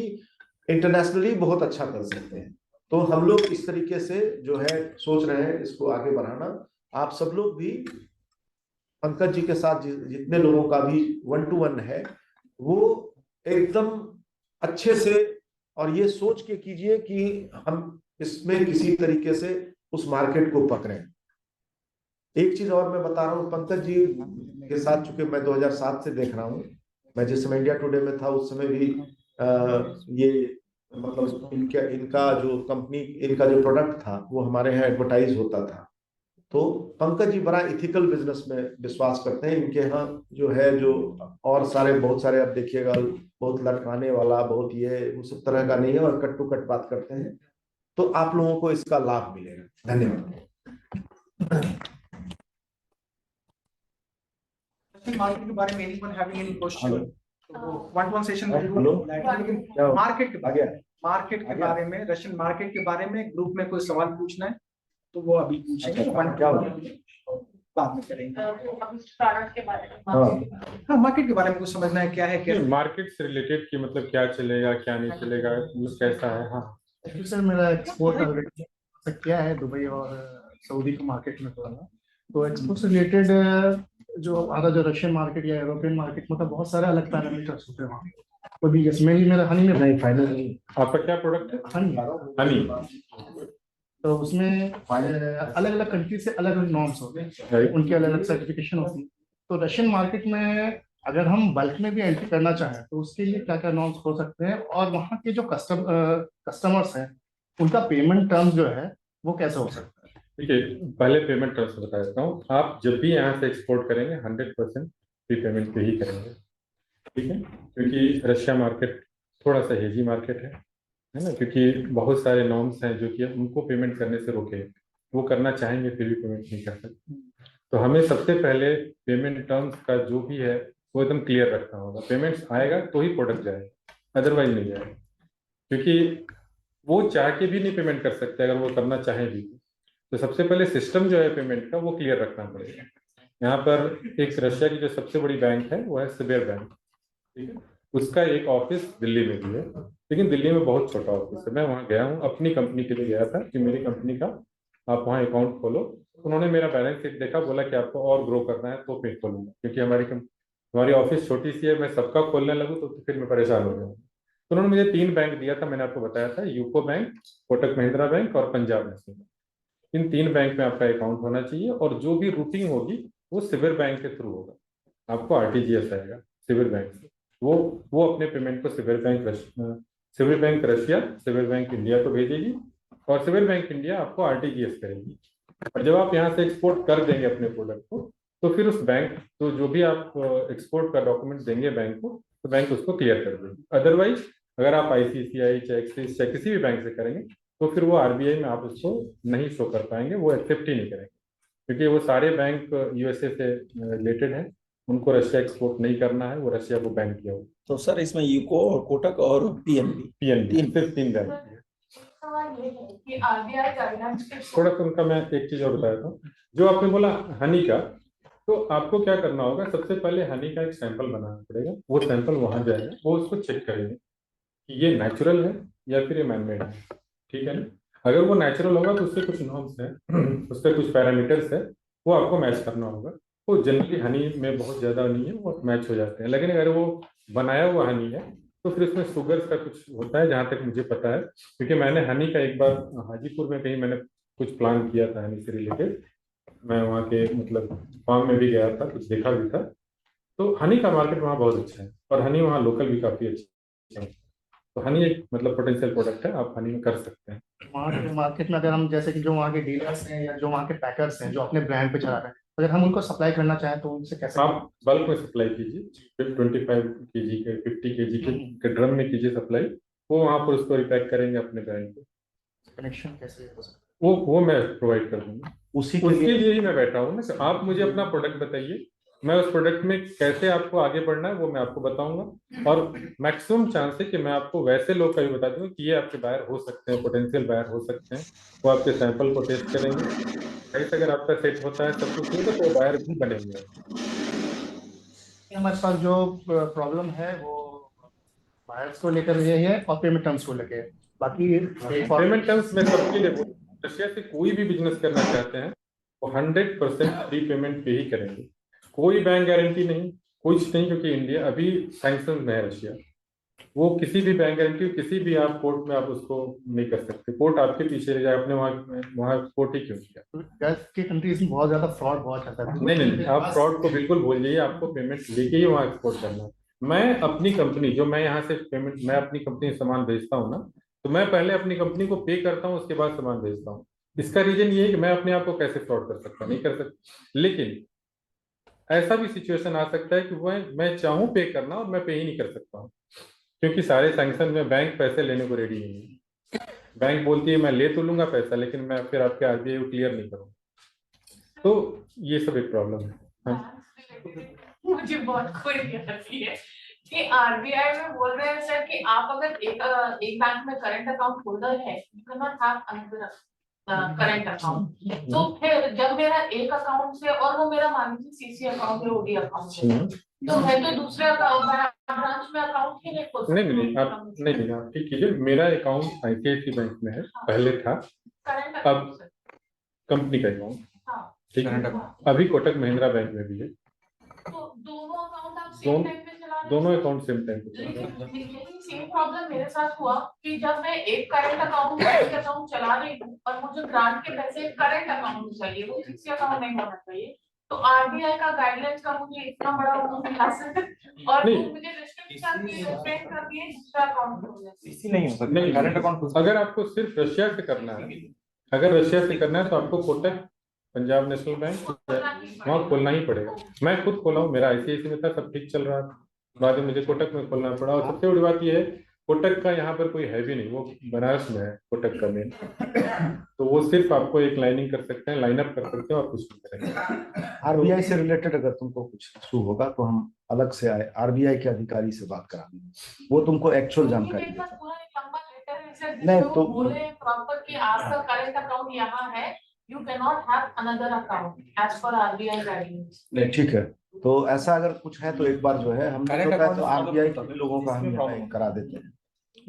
इंटरनेशनली बहुत अच्छा कर सकते हैं। तो हम लोग इस तरीके से जो है सोच रहे हैं इसको आगे बढ़ाना। आप सब लोग भी पंकज जी के साथ जितने लोगों का भी 1-to-1 है वो एकदम अच्छे से और ये सोच के कीजिए कि हम इसमें किसी तरीके से उस मार्केट को पकड़ें। एक चीज और मैं बता रहा हूँ पंकज जी के साथ, चूंकि मैं 2007 से देख रहा हूँ, मैं जिस समय इंडिया टुडे में था उस समय भी ये मतलब इनका जो कंपनी, इनका जो प्रोडक्ट था वो हमारे यहाँ एडवर्टाइज होता था। तो पंकज जी बड़ा इथिकल बिजनेस में विश्वास करते हैं। इनके यहाँ जो है जो और सारे बहुत सारे आप देखिएगा बहुत लटकाने वाला, बहुत ये उस तरह का नहीं है और कट टू कट बात करते हैं। तो आप लोगों को इसका लाभ मिलेगा। धन्यवाद। मार्केट के बारे में anyone having any question? तो 1-to-1 सेशन में हेलो, लेकिन क्या हो? मार्केट के बारे में, आगे। बारे में, रशियन मार्केट के बारे में ग्रुप में कोई सवाल पूछना है तो वो अभी पूछेंगे। अच्छा, 1-to-1 क्या बाद में करेंगे। प्रोडक्ट के बारे में हाँ, मार्केट के बारे में कुछ समझना है, क्या है क्या मार्केट से रिलेटेड कि मतलब क्या चलेगा क्या नहीं चलेगा, मतलब कैसा है। हाँ एक्चुअली सर मेरा एक्सपोर्ट ऑलरेडी किया है दुबई और सऊदी के मार्केट में थोड़ा, तो एक्सपोर्ट से रिलेटेड जो हमारा जो रशियन मार्केट या यूरोपियन मार्केट में, तो बहुत सारे अलग पैरामीटर्स होते हैं वहाँ। कोई भी इसमें ही मेरा हनी में नहीं फाइनल नहीं आपका क्या प्रोडक्ट है? हनी हनी। तो उसमें अलग अलग कंट्री से अलग अलग नॉर्म्स होते हैं, उनकी अलग अलग सर्टिफिकेशन होती है। तो रशियन मार्केट में अगर हम बल्क में भी एंट्री करना चाहें तो उसके लिए क्या क्या नॉर्म्स हो सकते हैं, और वहाँ के जो कस्टमर्स हैं उनका पेमेंट टर्म्स जो है वो कैसे हो सकता है। देखिए, पहले पेमेंट टर्म्स बता देता हूँ। आप जब भी यहाँ से एक्सपोर्ट करेंगे 100% प्री पेमेंट पे ही करेंगे, ठीक है? क्योंकि रशिया मार्केट थोड़ा सा हेजी मार्केट है ना, क्योंकि बहुत सारे नॉर्म्स हैं जो कि उनको पेमेंट करने से रोके, वो करना चाहेंगे फिर भी पेमेंट नहीं कर सकते। तो हमें सबसे पहले पेमेंट टर्म्स का जो भी है वो एकदम क्लियर रखना होगा। पेमेंट्स आएगा तो ही प्रोडक्ट जाएगा, अदरवाइज नहीं जाएगा, क्योंकि वो चाह के भी नहीं पेमेंट कर सकते अगर वो करना चाहें भी। तो सबसे पहले सिस्टम जो है पेमेंट का वो क्लियर रखना पड़ेगा। यहाँ पर एक रशिया की जो सबसे बड़ी बैंक है वो है सिबर बैंक, ठीक है? उसका एक ऑफिस दिल्ली में भी है, लेकिन दिल्ली में बहुत छोटा ऑफिस है। मैं वहाँ गया हूँ, अपनी कंपनी के लिए गया था कि मेरी कंपनी का आप वहाँ अकाउंट खोलो। उन्होंने मेरा बैलेंस शीट देखा, बोला कि आपको और ग्रो करना है तो फिर खोलूंगा, क्योंकि हमारी ऑफिस छोटी सी है, मैं सबका खोलने लगूँ तो फिर मैं परेशान हो गया। तो उन्होंने मुझे 3 बैंक दिया था, मैंने आपको बताया था, UCO bank, Kotak Mahindra bank और पंजाब नेशनल बैंक। इन 3 बैंक में आपका अकाउंट होना चाहिए, और जो भी रूटिंग होगी वो सिबर बैंक के थ्रू होगा। आपको आरटीजीएस आएगा सिबर बैंक से, वो अपने पेमेंट को सिबर बैंक रशिया, सिबर बैंक इंडिया को भेजेगी, और सिबर बैंक इंडिया आपको आरटीजीएस करेगी। और जब आप यहाँ से एक्सपोर्ट कर देंगे अपने प्रोडक्ट को, तो फिर उस बैंक, तो जो भी आप एक्सपोर्ट का डॉक्यूमेंट देंगे बैंक को, तो बैंक उसको क्लियर कर देगी। अदरवाइज अगर आप आईसीआईसीआई या एक्सिस या किसी भी बैंक से करेंगे तो फिर वो आरबीआई में आप उसको नहीं शो कर पाएंगे, वो एक्सेप्ट ही नहीं करेंगे, क्योंकि वो सारे बैंक यूएसए से रिलेटेड हैं, उनको रशिया एक्सपोर्ट नहीं करना है, वो रशिया को बैन किया हुआ। तो सर इसमें यूको और कोटक और पीएनबी सिर्फ 3 बैंक है। सवाल ये है कि आरबीआई गाइडलाइंस के थोड़ा सा उनका मैं एक चीज और बताया था, जो आपने बोला हनी का, तो आपको क्या करना होगा, सबसे पहले हनी का एक सैंपल बनाना पड़ेगा। वो सैंपल वहां जाएगा, वो उसको चेक करेंगे कि ये नेचुरल है या फिर ये मैनमेड है, ठीक है ना? अगर वो नेचुरल होगा तो उससे कुछ नॉर्म्स है, उसके कुछ पैरामीटर्स है, वो आपको मैच करना होगा। वो जनरली हनी में बहुत ज्यादा नहीं है, वो मैच हो जाते हैं। लेकिन अगर वो बनाया हुआ हनी है तो फिर उसमें शुगर्स का कुछ होता है, जहाँ तक मुझे पता है, क्योंकि मैंने हनी का एक बार हाजीपुर में कहीं मैंने कुछ प्लान किया था हनी से रिलेटेड। मैं वहाँ के मतलब फार्म में भी गया था, कुछ देखा भी था। तो हनी का मार्केट वहाँ बहुत अच्छा है, और हनी वहाँ लोकल भी काफी अच्छा है। तो हनी एक मतलब पोटेंशियल प्रोडक्ट है, आप हनी में कर सकते हैं। वहाँ के मार्केट में अगर हम जैसे कि जो वहाँ के डीलर्स हैं या जो वहाँ के पैकर्स हैं जो अपने ब्रांड पे चला रहे हैं, अगर हम उनको सप्लाई करना चाहें तो उनसे कैसे? आप बल्क में सप्लाई कीजिए, 25 केजी के 50 केजी के ड्रम में कीजिए सप्लाई, वो वहाँ पर उसको रिपैक करेंगे अपने ब्रांड पे। कनेक्शन कैसे हो सकता है? वो मैं प्रोवाइड कर दूंगा, उसके उसके लिए ही मैं बैठा हूँ ना। तो आप मुझे अपना प्रोडक्ट बताइए, मैं उस प्रोडक्ट में कैसे आपको आगे बढ़ना है वो मैं आपको बताऊंगा, और मैक्सिमम चांस है कि मैं आपको वैसे लोग का भी बता दूंगा कि ये आपके बायर हो सकते हैं, पोटेंशियल बायर हो सकते हैं। वो आपके सैंपल को टेस्ट करेंगे, ऐसे अगर आपका सेट होता है सब कुछ होगा तो बायर भी बनेंगे। हमारे पास जो प्रॉब्लम है वो बायर्स को लेकर ये है और पेमेंट टर्म्स को लेकर। बाकी पेमेंट टर्म्स में सबके लिए रशिया से कोई भी बिजनेस करना चाहते हैं वो 100% फ्री पेमेंट पे ही करेंगे। कोई बैंक गारंटी नहीं, कुछ नहीं, क्योंकि इंडिया अभी सैंक्शन में है रशिया। वो किसी भी बैंक गारंटी, किसी भी आप कोर्ट में आप उसको नहीं कर सकते, कोर्ट आपके पीछे रह जाए। आपने वहाँ कोर्ट ही क्यों किया? गल्फ के कंट्रीज में बहुत ज्यादा फ्रॉड बहुत ज्यादा है। नहीं, आप फ्रॉड को बिल्कुल भूल जाइए, आपको पेमेंट लेके ही वहाँ एक्सपोर्ट करना है। मैं अपनी कंपनी जो मैं यहाँ से पेमेंट, मैं अपनी कंपनी से सामान भेजता हूँ ना, तो मैं पहले अपनी कंपनी को पे करता हूँ, उसके बाद सामान भेजता हूँ। इसका रीजन ये है कि मैं अपने आप को कैसे फ्रॉड कर सकता, नहीं कर सकता। लेकिन ऐसा भी सिचुएशन आ सकता है कि मैं चाहूँ पे करना और मैं पे ही नहीं कर सकता हूँ, क्योंकि सारे सैंक्शन में बैंक पैसे लेने को रेडी नहीं है। बैंक बोलती है मैं ले तो लूंगा पैसा, लेकिन मैं फिर आपके आरबीआई को क्लियर नहीं करूँगा। तो ये सब एक प्रॉब्लम है। हाँ। मुझे बहुत क्वेरी आती है कि आरबीआई में बोल रहे हैं सर कि आप अगर एक बैंक में करंट अकाउंट होल्डर है, you can not have another current account. तो फिर जब मेरा एक अकाउंट से, और वो मेरा मान लीजिए सीसी अकाउंट है, ओडी अकाउंट है, तो मैं तो दूसरे ब्रांच में अकाउंट ही नहीं खोल सकती। नहीं, आप ठीक कीजिए। मेरा अकाउंट आईसीआईसी बैंक में है, पहले था, करंट अब अकाउंट कंपनी का अकाउंट, हाँ ठीक है। अभी कोटक महिंद्रा बैंक में भी है। तो दोनों अकाउंट आप सेम टाइम पे चला रहे हैं? दोनों अकाउंट सेम टाइम पे चला रहे हैं। लेकिन सेम प्रॉब्लम मेरे साथ हुआ कि जब मैं एक करंट अकाउंट बैंक अकाउंट चला रही हूँ और मुझे ग्रांट के पैसे करंट अकाउंट में चाहिए, वो फिक्स अकाउंट नहीं होना चाहिए। तो आरबीआई का गाइडलाइंस का मुझे इतना बड़ा उन्होंने और नहीं। वो मुझे रिस्ट्रिक्ट कर दिए दूसरा अकाउंट में। सीसी नहीं हो सकता, नहीं, करंट अकाउंट। अगर आपको सिर्फ रशिया से करना है, अगर रशिया से करना है तो आपको कोटक, पंजाब नेशनल बैंक वहाँ खोलना ही पड़ेगा। मैं खुद खोला हूँ, मेरा आईसीआईसी में था, सब ठीक चल रहा था, बाद में मुझे कोटक में खोलना पड़ा। और सबसे बड़ी बात यह है, कोटक का यहाँ पर कोई है भी नहीं, वो बनारस में है कोटक का मेन। तो वो सिर्फ आपको एक लाइनिंग कर सकते हैं, लाइन अप कर सकते हैं, और कुछ नहीं करेंगे। आरबीआई से रिलेटेड अगर तुमको कुछ इशू होगा तो हम अलग से आए आरबीआई के अधिकारी से बात कराएंगे, वो तुमको एक्चुअल जानकारी देगा। नहीं, तो बोले प्रॉपर कि आपका करंट अकाउंट यहाँ है, you cannot have another account as per RBI guidelines। नहीं, ठीक है। तो ऐसा अगर कुछ है तो एक बार जो है हम तो आरबीआई के लोगों का हम यहाँ करा देते हैं।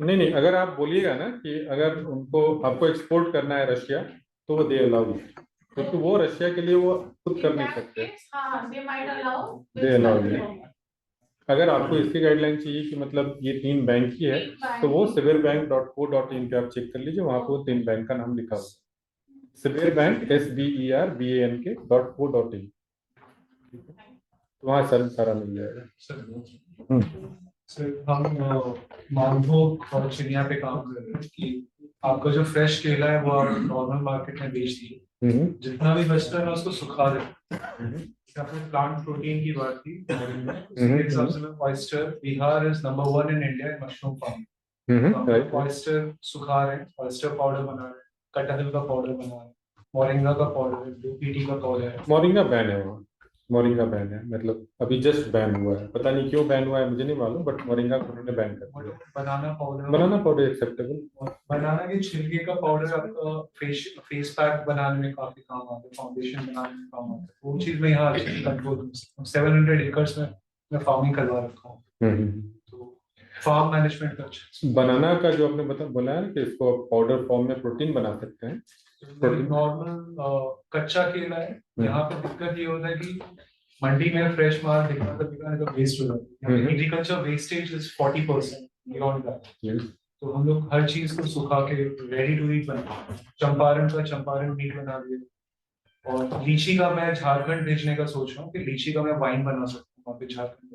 नहीं, अगर आप बोलिएगा ना कि अगर उनको आपको एक्सपोर्ट करना है रशिया, तो वो दे अलाउ, क्योंकि वो रशिया के लिए वो खुद कर नहीं सकते। They allow. अगर आपको इसकी गाइडलाइन चाहिए कि मतलब ये 3 बैंक ही है, तो वो seberbank.co.in पे आप चेक कर लीजिए, वहां पर 3 बैंक का नाम लिखा हुआ है, seberbank SBERBANK.co.in, वहाँ सारा मिल जाएगा। सर हम मालभोग और चिड़िया पे काम कर रहे हैं कि आपका जो फ्रेश केला है वो आप नॉर्मल मार्केट में बेच दिए, जितना भी बचता है उसको सुखा दें। आपने प्लांट प्रोटीन की बात की, उसके हिसाब से मैं oyster, Bihar is number 1 in India in mushroom farming. Oyster सुखा रहे हैं, ऑयस्टर पाउडर बना रहे हैं, कटहल का पाउडर बना रहे हैं, मोरिंगा का पाउडर है, ब्लू का पाउडर है। मोरिंगा बैन है वहाँ, मोरिंगा बैन है, मतलब अभी जस्ट बैन हुआ है, पता नहीं क्यों बैन हुआ है मुझे नहीं मालूम, बट मोरिंगा को उन्होंने बैन कर दिया। Banana powder acceptable. बनाना के छिलके का पाउडर आपका फेस पैक बनाने में काफी काम आता है, फाउंडेशन बनाने में काम आता है, वो चीज में यहाँ अच्छे से कंट्रोल 700 एकर्स में मैं फार्मिंग करवा रखा हूँ। तो फार्म मैनेजमेंट का अच्छा। बनाना का जो आपने बोला है कि इसको पाउडर फॉर्म में प्रोटीन बना सकते हैं। नॉर्मल कच्चा केला है, यहाँ पे दिक्कत ये होता है कि मंडी में फ्रेश माल दिखना तो वेस्ट हो जाता है। Agriculture wastage is 40% beyond that. तो हम लोग हर चीज को सुखा के रेडी टू ईट बनाते हैं। चंपारण मीट बना दिया, और लीची का मैं झारखंड भेजने का सोच रहा हूँ कि लीची का मैं वाइन बना सकता हूँ वहाँ पे झारखंड में।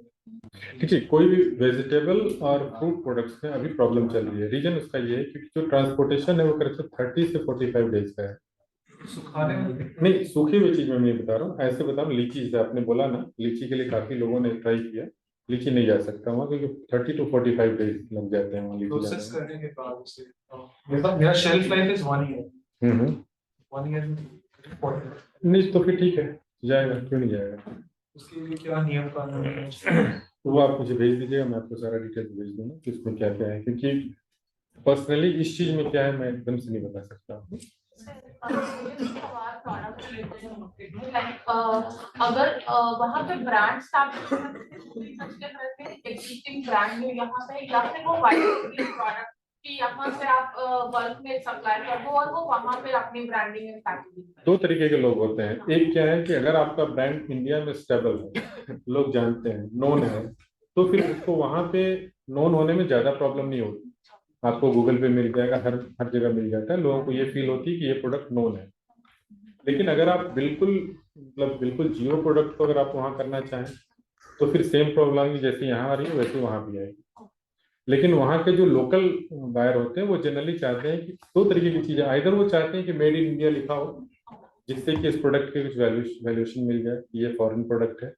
देखिए, कोई भी वेजिटेबल और फ्रूट प्रोडक्ट्स में अभी प्रॉब्लम चल रही है। रीजन उसका ये है कि जो ट्रांसपोर्टेशन है वो करीब 30 से 45 डेज का है। सुखाने में नहीं, सूखी हुई चीज में नहीं बता रहा हूँ, ऐसे बता रहा हूँ। लीची जैसे आपने बोला ना, लीची के लिए काफी लोगों ने ट्राई किया, लीची नहीं जा सकता वहाँ, क्योंकि 30 to 45 डेज लग जाते हैं वहाँ लीची प्रोसेस करने के बाद उसे मेरा shelf life is 1 year. 1 year नहीं तो फिर ठीक है, जाएगा, क्यों नहीं जाएगा। उसके लिए क्या नियम कानून है वो आप मुझे भेज दीजिएगा, मैं आपको सारा डिटेल भेज दूंगा कि इसमें क्या क्या है, क्योंकि पर्सनली इस चीज में क्या है मैं एकदम से नहीं बता सकता आपको। अगर वहाँ पे ब्रांड एग्जिस्टिंग ब्रांड में यहाँ पे, या फिर वो प्रोडक्ट कि यहाँ से आप बल्क में सप्लाई कर दो और वो वहां पे अपनी ब्रांडिंग एंड पैकेजिंग करें? दो तरीके के लोग होते हैं। एक क्या है कि अगर आपका ब्रांड इंडिया में स्टेबल है, लोग जानते हैं, नोन है, तो फिर उसको वहां पे नोन होने में ज्यादा प्रॉब्लम नहीं होती। आपको गूगल पे मिल जाएगा, हर हर जगह मिल जाता है, लोगों को ये फील होती है कि ये प्रोडक्ट नोन है। लेकिन अगर आप बिल्कुल मतलब बिल्कुल जीरो प्रोडक्ट को अगर आप वहां करना चाहें तो फिर सेम प्रॉब्लम जैसे यहाँ आ रही है वैसे वहां भी आएगी। लेकिन वहाँ के जो लोकल बायर होते हैं वो जनरली चाहते हैं कि दो तरीके की चीजें, आइदर वो चाहते हैं कि मेड इन इंडिया लिखा हो जिससे कि इस प्रोडक्ट के कुछ वैल्यूएशन मिल जाए, ये फॉरेन प्रोडक्ट है।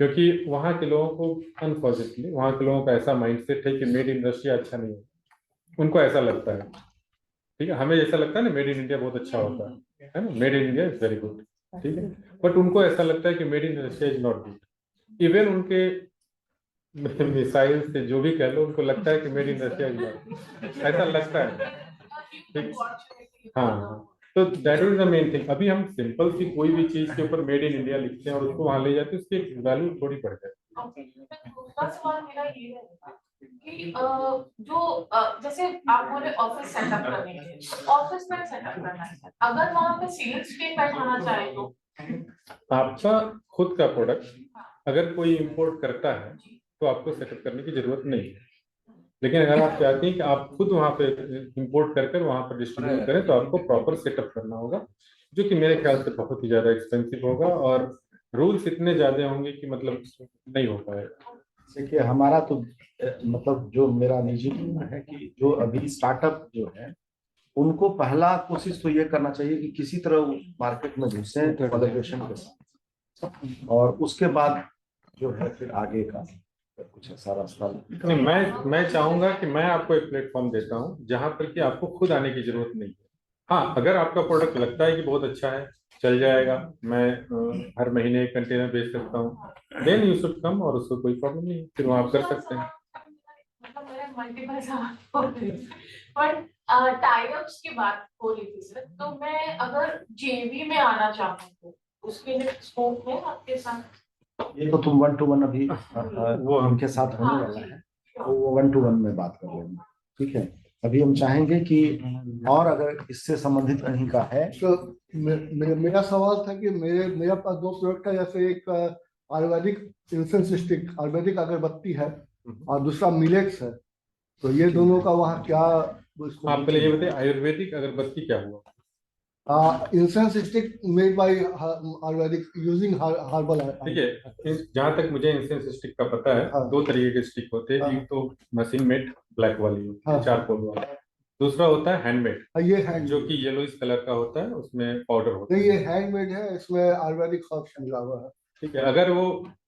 क्योंकि वहाँ के लोगों को अनफॉर्चुनेटली वहाँ के लोगों का ऐसा माइंडसेट है कि मेड इन रशिया अच्छा नहीं है, उनको ऐसा लगता है। ठीक है, हमें जैसा लगता है ना मेड इन इंडिया बहुत अच्छा होता है ना, made in India is very good, ठीक है, बट उनको ऐसा लगता है कि made in Russia is not good. Even उनके मिसाइल से जो भी कह लो, उनको लगता है कि made in Russia is not, ऐसा लगता है। ठीक, हाँ, तो that is the main thing. अभी हम सिंपल सी कोई भी चीज के ऊपर मेड इन इंडिया लिखते हैं और उसको वहां ले जाते हैं, उसकी वैल्यू थोड़ी बढ़ जाती है। दूसरा सवाल मेरा ये है कि जैसे आप बोले ऑफिस सेटअप करने के लिए, ऑफिस में सेटअप करना है, अगर वहां पे सेल्स टीम बैठाना चाहे तो आपका खुद का प्रोडक्ट अगर कोई इंपोर्ट करता है तो आपको सेटअप करने की जरूरत नहीं है। लेकिन अगर आप चाहते हैं कि आप खुद वहां पे इंपोर्ट कर वहां पर डिस्ट्रीब्यूट करें तो आपको प्रॉपर सेटअप करना होगा, जो कि मेरे ख्याल से बहुत ही ज्यादा एक्सपेंसिव होगा और रूल्स इतने ज्यादा होंगे कि मतलब नहीं हो पाएगा। देखिए हमारा तो मतलब जो मेरा निजी मानना है कि जो अभी स्टार्टअप जो है उनको पहला कोशिश तो ये करना चाहिए कि किसी तरह मार्केट में घुसे कोलैबोरेशन के साथ, और उसके बाद जो है फिर आगे का कुछ ऐसा रास्ता। नहीं, मैं चाहूंगा कि मैं आपको एक प्लेटफॉर्म देता हूं जहां पर कि आपको खुद आने की जरूरत नहीं है। हाँ, अगर आपका प्रोडक्ट लगता है कि बहुत अच्छा है, चल जाएगा, मैं हर महीने एक कंटेनर बेच सकता हूँ, देन यू शुड कम, और उसको कोई प्रॉब्लम नहीं है, फिर वो आप कर सकते हैं। मतलब मेरे मल्टीपल सवाल हो रहे हैं, पर टाई अप्स की बात हो रही थी सर, तो मैं अगर जेवी में आना चाहूँ तो उसके लिए स्कोप है आपके साथ? ये तो तुम 1-to-1 अभी वो उनके साथ होने हाँ, वाला है, तो वो 1-to-1 में बात कर लेंगे, ठीक है। अभी हम चाहेंगे कि और अगर इससे संबंधित कहीं का है तो मेरा सवाल था कि मेरे पास दो प्रोडक्ट है, जैसे एक आयुर्वेदिक इंसेंस स्टिक, आयुर्वेदिक अगरबत्ती है, और दूसरा मिलेट्स है, तो ये दोनों का वहाँ क्या इसको आप पहले ये बताइए आयुर्वेदिक अगरबत्ती क्या हुआ? Incense stick made by Ayurvedic using herbal. ठीक है, जहां तक मुझे इंसेंस स्टिक का पता है, हाँ। दो तरीके के स्टिक होते हैं। हाँ। एक तो मशीन मेड ब्लैक वाली होती है, हाँ। चारकोल वाला, दूसरा होता है हैंडमेड ये हैंड जो कि येलोइश कलर का होता है, उसमें पाउडर होता नहीं, है। ये हैंडमेड है, इसमें आयुर्वेदिक हर्ब्स मिला हुआ है। ठीक है,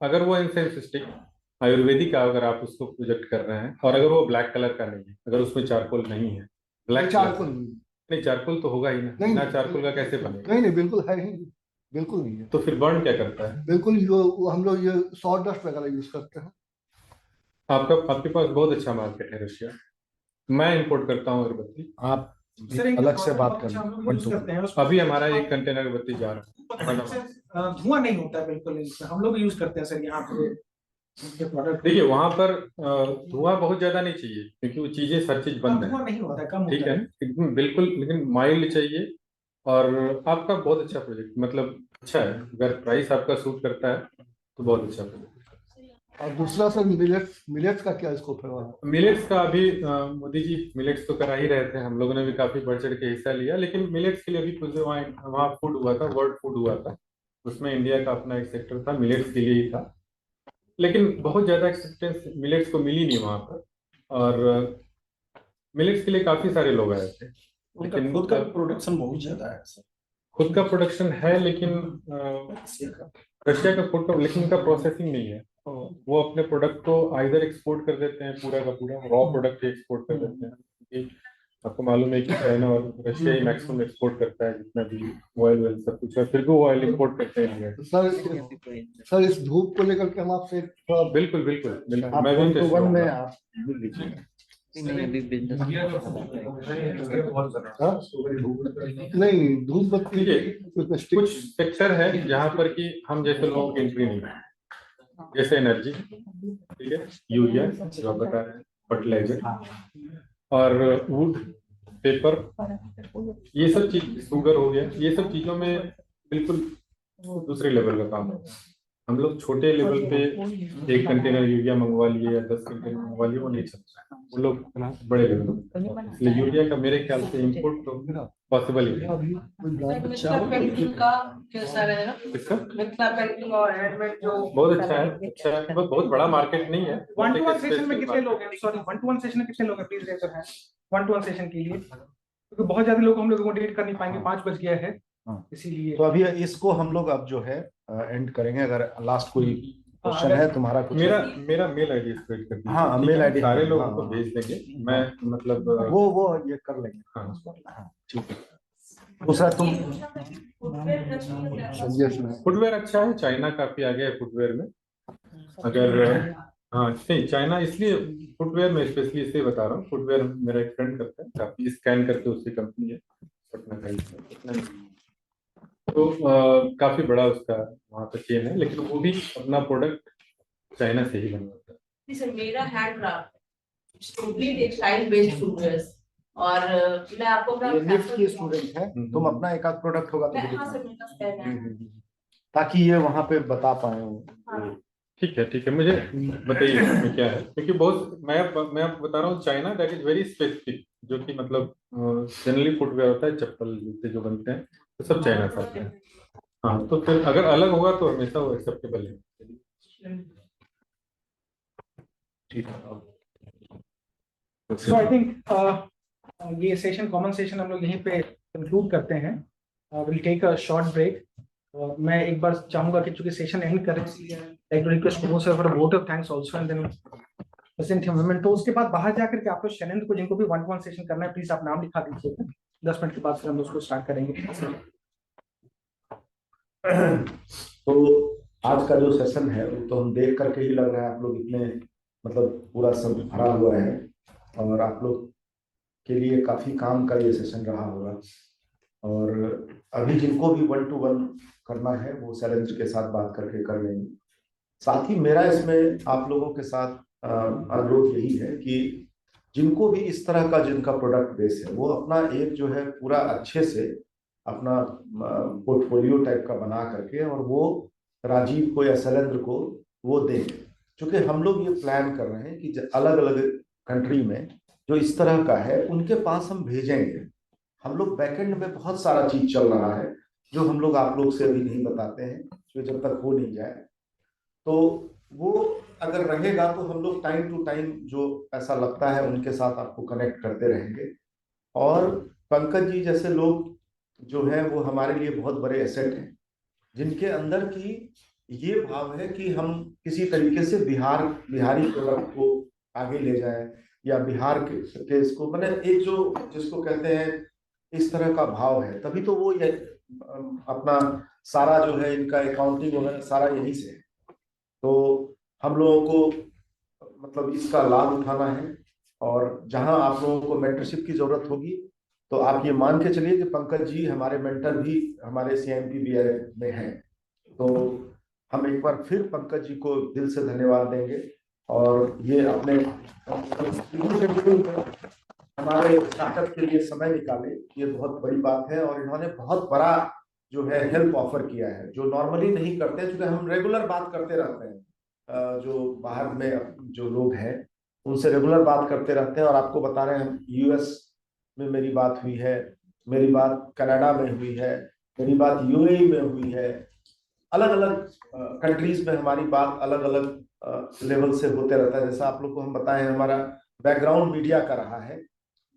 अगर वो इंसेंस स्टिक आयुर्वेदिक का अगर आप उसको प्रोजेक्ट कर रहे हैं और अगर वो ब्लैक कलर का नहीं है, अगर उसमें चारकोल नहीं है, ब्लैक चारकोल नहीं, चारकोल तो होगा ही ना, नहीं, बिना चारकोल का कैसे बनेगा? नहीं, बिल्कुल है ही, बिल्कुल नहीं है। तो फिर बर्न क्या करता है? बिल्कुल हम लोग ये सॉ-डस्ट वगैरह यूज करते हैं। आपके पास बहुत अच्छा मार्केट है रशिया, मैं इंपोर्ट करता हूँ अगरबत्ती। आप अलग से बात करना। अभी हमारा एक कंटेनर अगरबत्ती जा रहा है, धुआं नहीं होता है बिल्कुल इनसे, हम लोग यूज करते हैं सर यहाँ पे उनके प्रोडक्ट। देखिए वहां पर धुआं बहुत ज्यादा नहीं चाहिए क्योंकि वो चीजें हर चीज बंद है, धुआं नहीं होता है, कम ठीक होता है, एकदम बिल्कुल, लेकिन माइल्ड चाहिए। और आपका बहुत अच्छा प्रोजेक्ट, मतलब अच्छा है, अगर प्राइस आपका सूट करता है तो बहुत अच्छा प्रोजेक्ट। और दूसरा सर मिलेट्स का क्या स्कोप है वहाँ? मिलेट्स का अभी मोदी जी मिलेट्स तो करा ही रहे थे, हम लोगों ने भी काफी बढ़ चढ़ के हिस्सा लिया, लेकिन मिलेट्स के लिए अभी कुछ वहाँ फूड हुआ था, वर्ल्ड फूड हुआ था, उसमें इंडिया का अपना एक सेक्टर था, मिलेट्स के लिए ही था, लेकिन बहुत ज्यादा एक्सेप्टेंस मिलेट्स को मिली नहीं वहां पर। और मिलेट्स के लिए काफी सारे लोग आए थे, लेकिन खुद का प्रोडक्शन बहुत ज्यादा है सर। खुद का प्रोडक्शन है, लेकिन रशिया का खुद का, लेकिन उनका प्रोसेसिंग नहीं है। वो अपने प्रोडक्ट को आइदर एक्सपोर्ट कर देते हैं, पूरा का पूरा रॉ प्रोडक्ट एक्सपोर्ट कर देते हैं, क्योंकि आपको मालूम है कि चाइना और रशिया ही मैक्सिमम एक्सपोर्ट करता है, जितना भी ऑयल सब कुछ है, फिर भी वो ऑयल इंपोर्ट करते हैं। सर इस धूप को लेकर के हम आपसे बिल्कुल बिल्कुल बिल्कुल, आप मैं भी 1-to-1 में आप मिल लीजिए। नहीं, धूप बत्ती कुछ सेक्टर है जहाँ पर कि हम जैसे लोगों की एंट्री नहीं है, जैसे एनर्जी, ठीक है, यूरिया जो आप बता रहे हैं, फर्टिलाइजर, और वुड, पेपर, ये सब चीज, शुगर हो गया, ये सब चीजों में बिल्कुल दूसरे लेवल का काम होता है। हम लोग छोटे लेवल पे 1 कंटेनर यूरिया मंगवा लिए या 10 कंटेनर मंगवा लिए, वो नहीं चलता है। वो लोग बड़े लेवल पे, इसलिए यूरिया का मेरे ख्याल से इंपोर्ट तो पॉसिबल ही है। मिथिला पेंटिंग का कैसा रहेगा? इसका मिथिला पेंटिंग और हैंडमेड जो बहुत अच्छा है, अच्छा है, बहुत बड़ा मार्केट नहीं है। 1-to-1 सेशन में कितने लोग हैं? सॉरी, 1-to-1 सेशन में कितने लोग हैं? Please raise your hand. 1-to-1 session के लिए, क्योंकि बहुत ज्यादा लोग हम लोग अकोमोडेट कर नहीं पाएंगे, 5 बज गया है, इसीलिए। तो अभी इसको हम लोग अब जो है एंड करेंगे। अगर लास्ट कोई क्वेश्चन है तुम्हारा कुछ? मेरा मेल आईडी स्प्रेड कर दीजिए। हाँ, ठीक मेल है? आईडी सारे लोगों को भेज देंगे। मैं मतलब वो ये कर लेंगे। हाँ, ठीक है। दूसरा तुम फुटवेयर अच्छा है, चाइना काफी आगे है फुटवेयर में। अगर हाँ नहीं, चाइना इसलिए फुटवेयर में स्पेशली इसलिए बता रहा हूँ, फुटवेयर मेरा एक फ्रेंड करता है, काफी स्कैन करके उसकी कंपनी है पटना का, तो काफी बड़ा उसका वहाँ पे चेन है, लेकिन वो भी अपना प्रोडक्ट चाइना से ही बनवाता है। सर मेरा handcraft totally textile based footwears, और मैं आपको ये निफ्ट की स्टूडेंट है, तुम अपना एक आध प्रोडक्ट होगा तो हाँ सर, मेरे पास पेन है। ताकि ये वहाँ पे बता पाए। हाँ। ठीक है, मुझे बताइए इसमें क्या है, क्योंकि बहुत मैं आपको बता रहा हूँ, China that is very specific, जो कि मतलब जनरली फुटवेयर होता है, चप्पल जूते जो बनते हैं तो सब चाइना से आते हैं। हाँ, तो फिर अगर अलग होगा तो हमेशा वो एक्सेप्टेबल है। ठीक है। सो आई थिंक ये सेशन, कॉमन सेशन हम लोग यहीं पे कंक्लूड करते हैं। Will take a short break. और मैं एक बार चाहूंगा कि चूंकि सेशन एंड करें, like to request most for a vote of thanks also, and then present him. तो उसके बाद बाहर जाकर के आप लोग शैलेंद्र को, जिनको भी 1-to-1 सेशन करना है, प्लीज आप नाम लिखा दीजिएगा। 10 मिनट के बाद फिर हम उसको स्टार्ट करेंगे। तो आज का जो सेशन है वो तो हम देख करके ही लग रहा है आप लोग इतने मतलब पूरा सब भरा हुआ है, और आप लोग के लिए काफी काम का ये सेशन रहा होगा। और अभी जिनको भी 1-to-1 करना है वो शैलेंद्र के साथ बात करके कर लेंगे। साथ ही मेरा इसमें आप लोगों के साथ अनुरोध यही है कि जिनको भी इस तरह का जिनका प्रोडक्ट बेस है, वो अपना एक जो है पूरा अच्छे से अपना पोर्टफोलियो टाइप का बना करके और वो राजीव को या शैलेंद्र को वो दें। क्योंकि हम लोग ये प्लान कर रहे हैं कि अलग अलग कंट्री में जो इस तरह का है उनके पास हम भेजेंगे। हम लोग बैकएंड में बहुत सारा चीज चल रहा है जो हम लोग आप लोग से अभी नहीं बताते हैं, जो जब तक हो नहीं जाए। तो वो अगर रहेगा तो हम लोग टाइम टू टाइम जो ऐसा लगता है उनके साथ आपको कनेक्ट करते रहेंगे। और पंकज जी जैसे लोग जो है वो हमारे लिए बहुत बड़े एसेट हैं, जिनके अंदर की ये भाव है कि हम किसी तरीके से बिहारी प्रोडक्ट को आगे ले जाएं, या बिहार के इसको मतलब एक जो जिसको कहते हैं इस तरह का भाव है, तभी तो वो ये अपना सारा जो है इनका अकाउंटिंग वगैरह सारा यहीं से है। तो हम लोगों को मतलब इसका लाभ उठाना है, और जहां आप लोगों को मेंटरशिप की जरूरत होगी तो आप ये मान के चलिए कि पंकज जी हमारे मेंटर भी हमारे CIMP में हैं। तो हम एक बार फिर पंकज जी को दिल से धन्यवाद देंगे, और ये अपने हमारे स्टार्टअप के लिए समय निकाले, ये बहुत बड़ी बात है। और इन्होंने बहुत बड़ा जो है हेल्प ऑफर किया है, जो नॉर्मली नहीं करते, क्योंकि हम रेगुलर बात करते रहते हैं, जो बाहर में जो लोग हैं उनसे रेगुलर बात करते रहते हैं। और आपको बता रहे हैं US में मेरी बात हुई है, मेरी बात कनाडा में हुई है, मेरी बात UAE में हुई है, अलग अलग कंट्रीज में हमारी बात अलग अलग लेवल से होते रहता है। जैसा आप लोग को हम बताएं, हमारा बैकग्राउंड मीडिया का रहा है,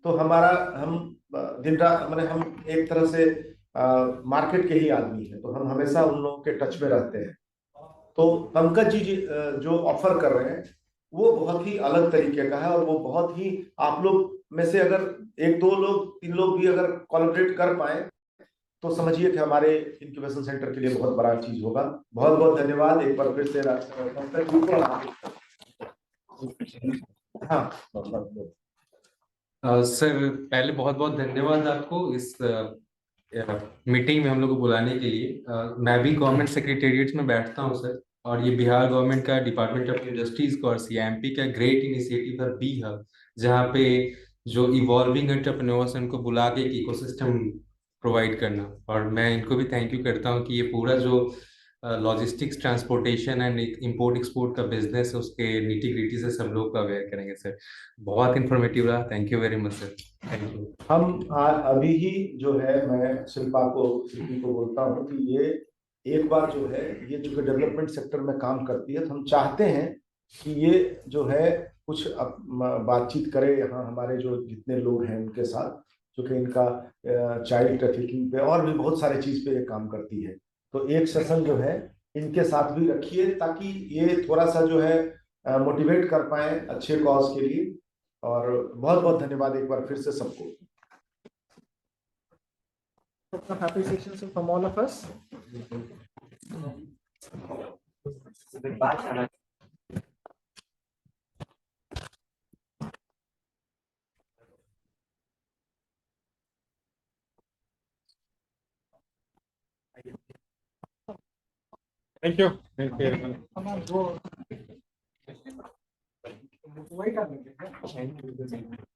तो हम दिन रात मैंने हम एक तरह से मार्केट के ही आदमी है, तो हम हमेशा उन लोगों के टच में रहते हैं। तो पंकज जी जो ऑफर कर रहे हैं वो बहुत ही अलग तरीके का है, और वो बहुत ही आप लोग में से अगर 1-2 लोग 3 लोग भी अगर कोलैबोरेट कर पाए तो समझिए कि हमारे इंक्यूबेशन सेंटर के लिए बहुत बड़ा चीज होगा। बहुत बहुत धन्यवाद एक बार फिर से। हाँ सर, पहले बहुत बहुत धन्यवाद आपको इस मीटिंग में हम लोग को बुलाने के लिए। मैं भी गवर्नमेंट सेक्रेटेरिएट में बैठता हूं सर, और ये बिहार गवर्नमेंट का डिपार्टमेंट ऑफ इंडस्ट्रीज को और CIMP का ग्रेट इनिशिएटिव है बी हब, जहाँ पे जो इवॉल्विंग एंटरप्रेन्योर्स हैं उनको बुला के एक इकोसिस्टम प्रोवाइड करना। और मैं इनको भी थैंक यू करता हूँ कि ये पूरा जो logistics, transportation and import export का बिजनेस है उसके नीटी ग्रिटी से सब लोग को अवेयर करेंगे सर। बहुत इंफॉर्मेटिव रहा, thank you very much sir. Thank you. हम अभी ही जो है, मैं शिल्पी को बोलता हूँ कि ये एक बार जो है, ये जो डेवलपमेंट सेक्टर में काम करती है, तो हम चाहते हैं कि ये जो है कुछ बातचीत करे यहाँ हमारे जो जितने लोग हैं उनके साथ, जो कि इनका चाइल्ड ट्रैफिकिंग पे और भी बहुत सारे चीज पे ये काम करती है। तो एक सेशन जो है इनके साथ भी रखिए, ताकि ये थोड़ा सा जो है मोटिवेट कर पाए अच्छे कॉज के लिए। और बहुत बहुत धन्यवाद एक बार फिर से सबको। Happy sessions from all of us. Thank you, thank you. Come on, go. Wait a minute.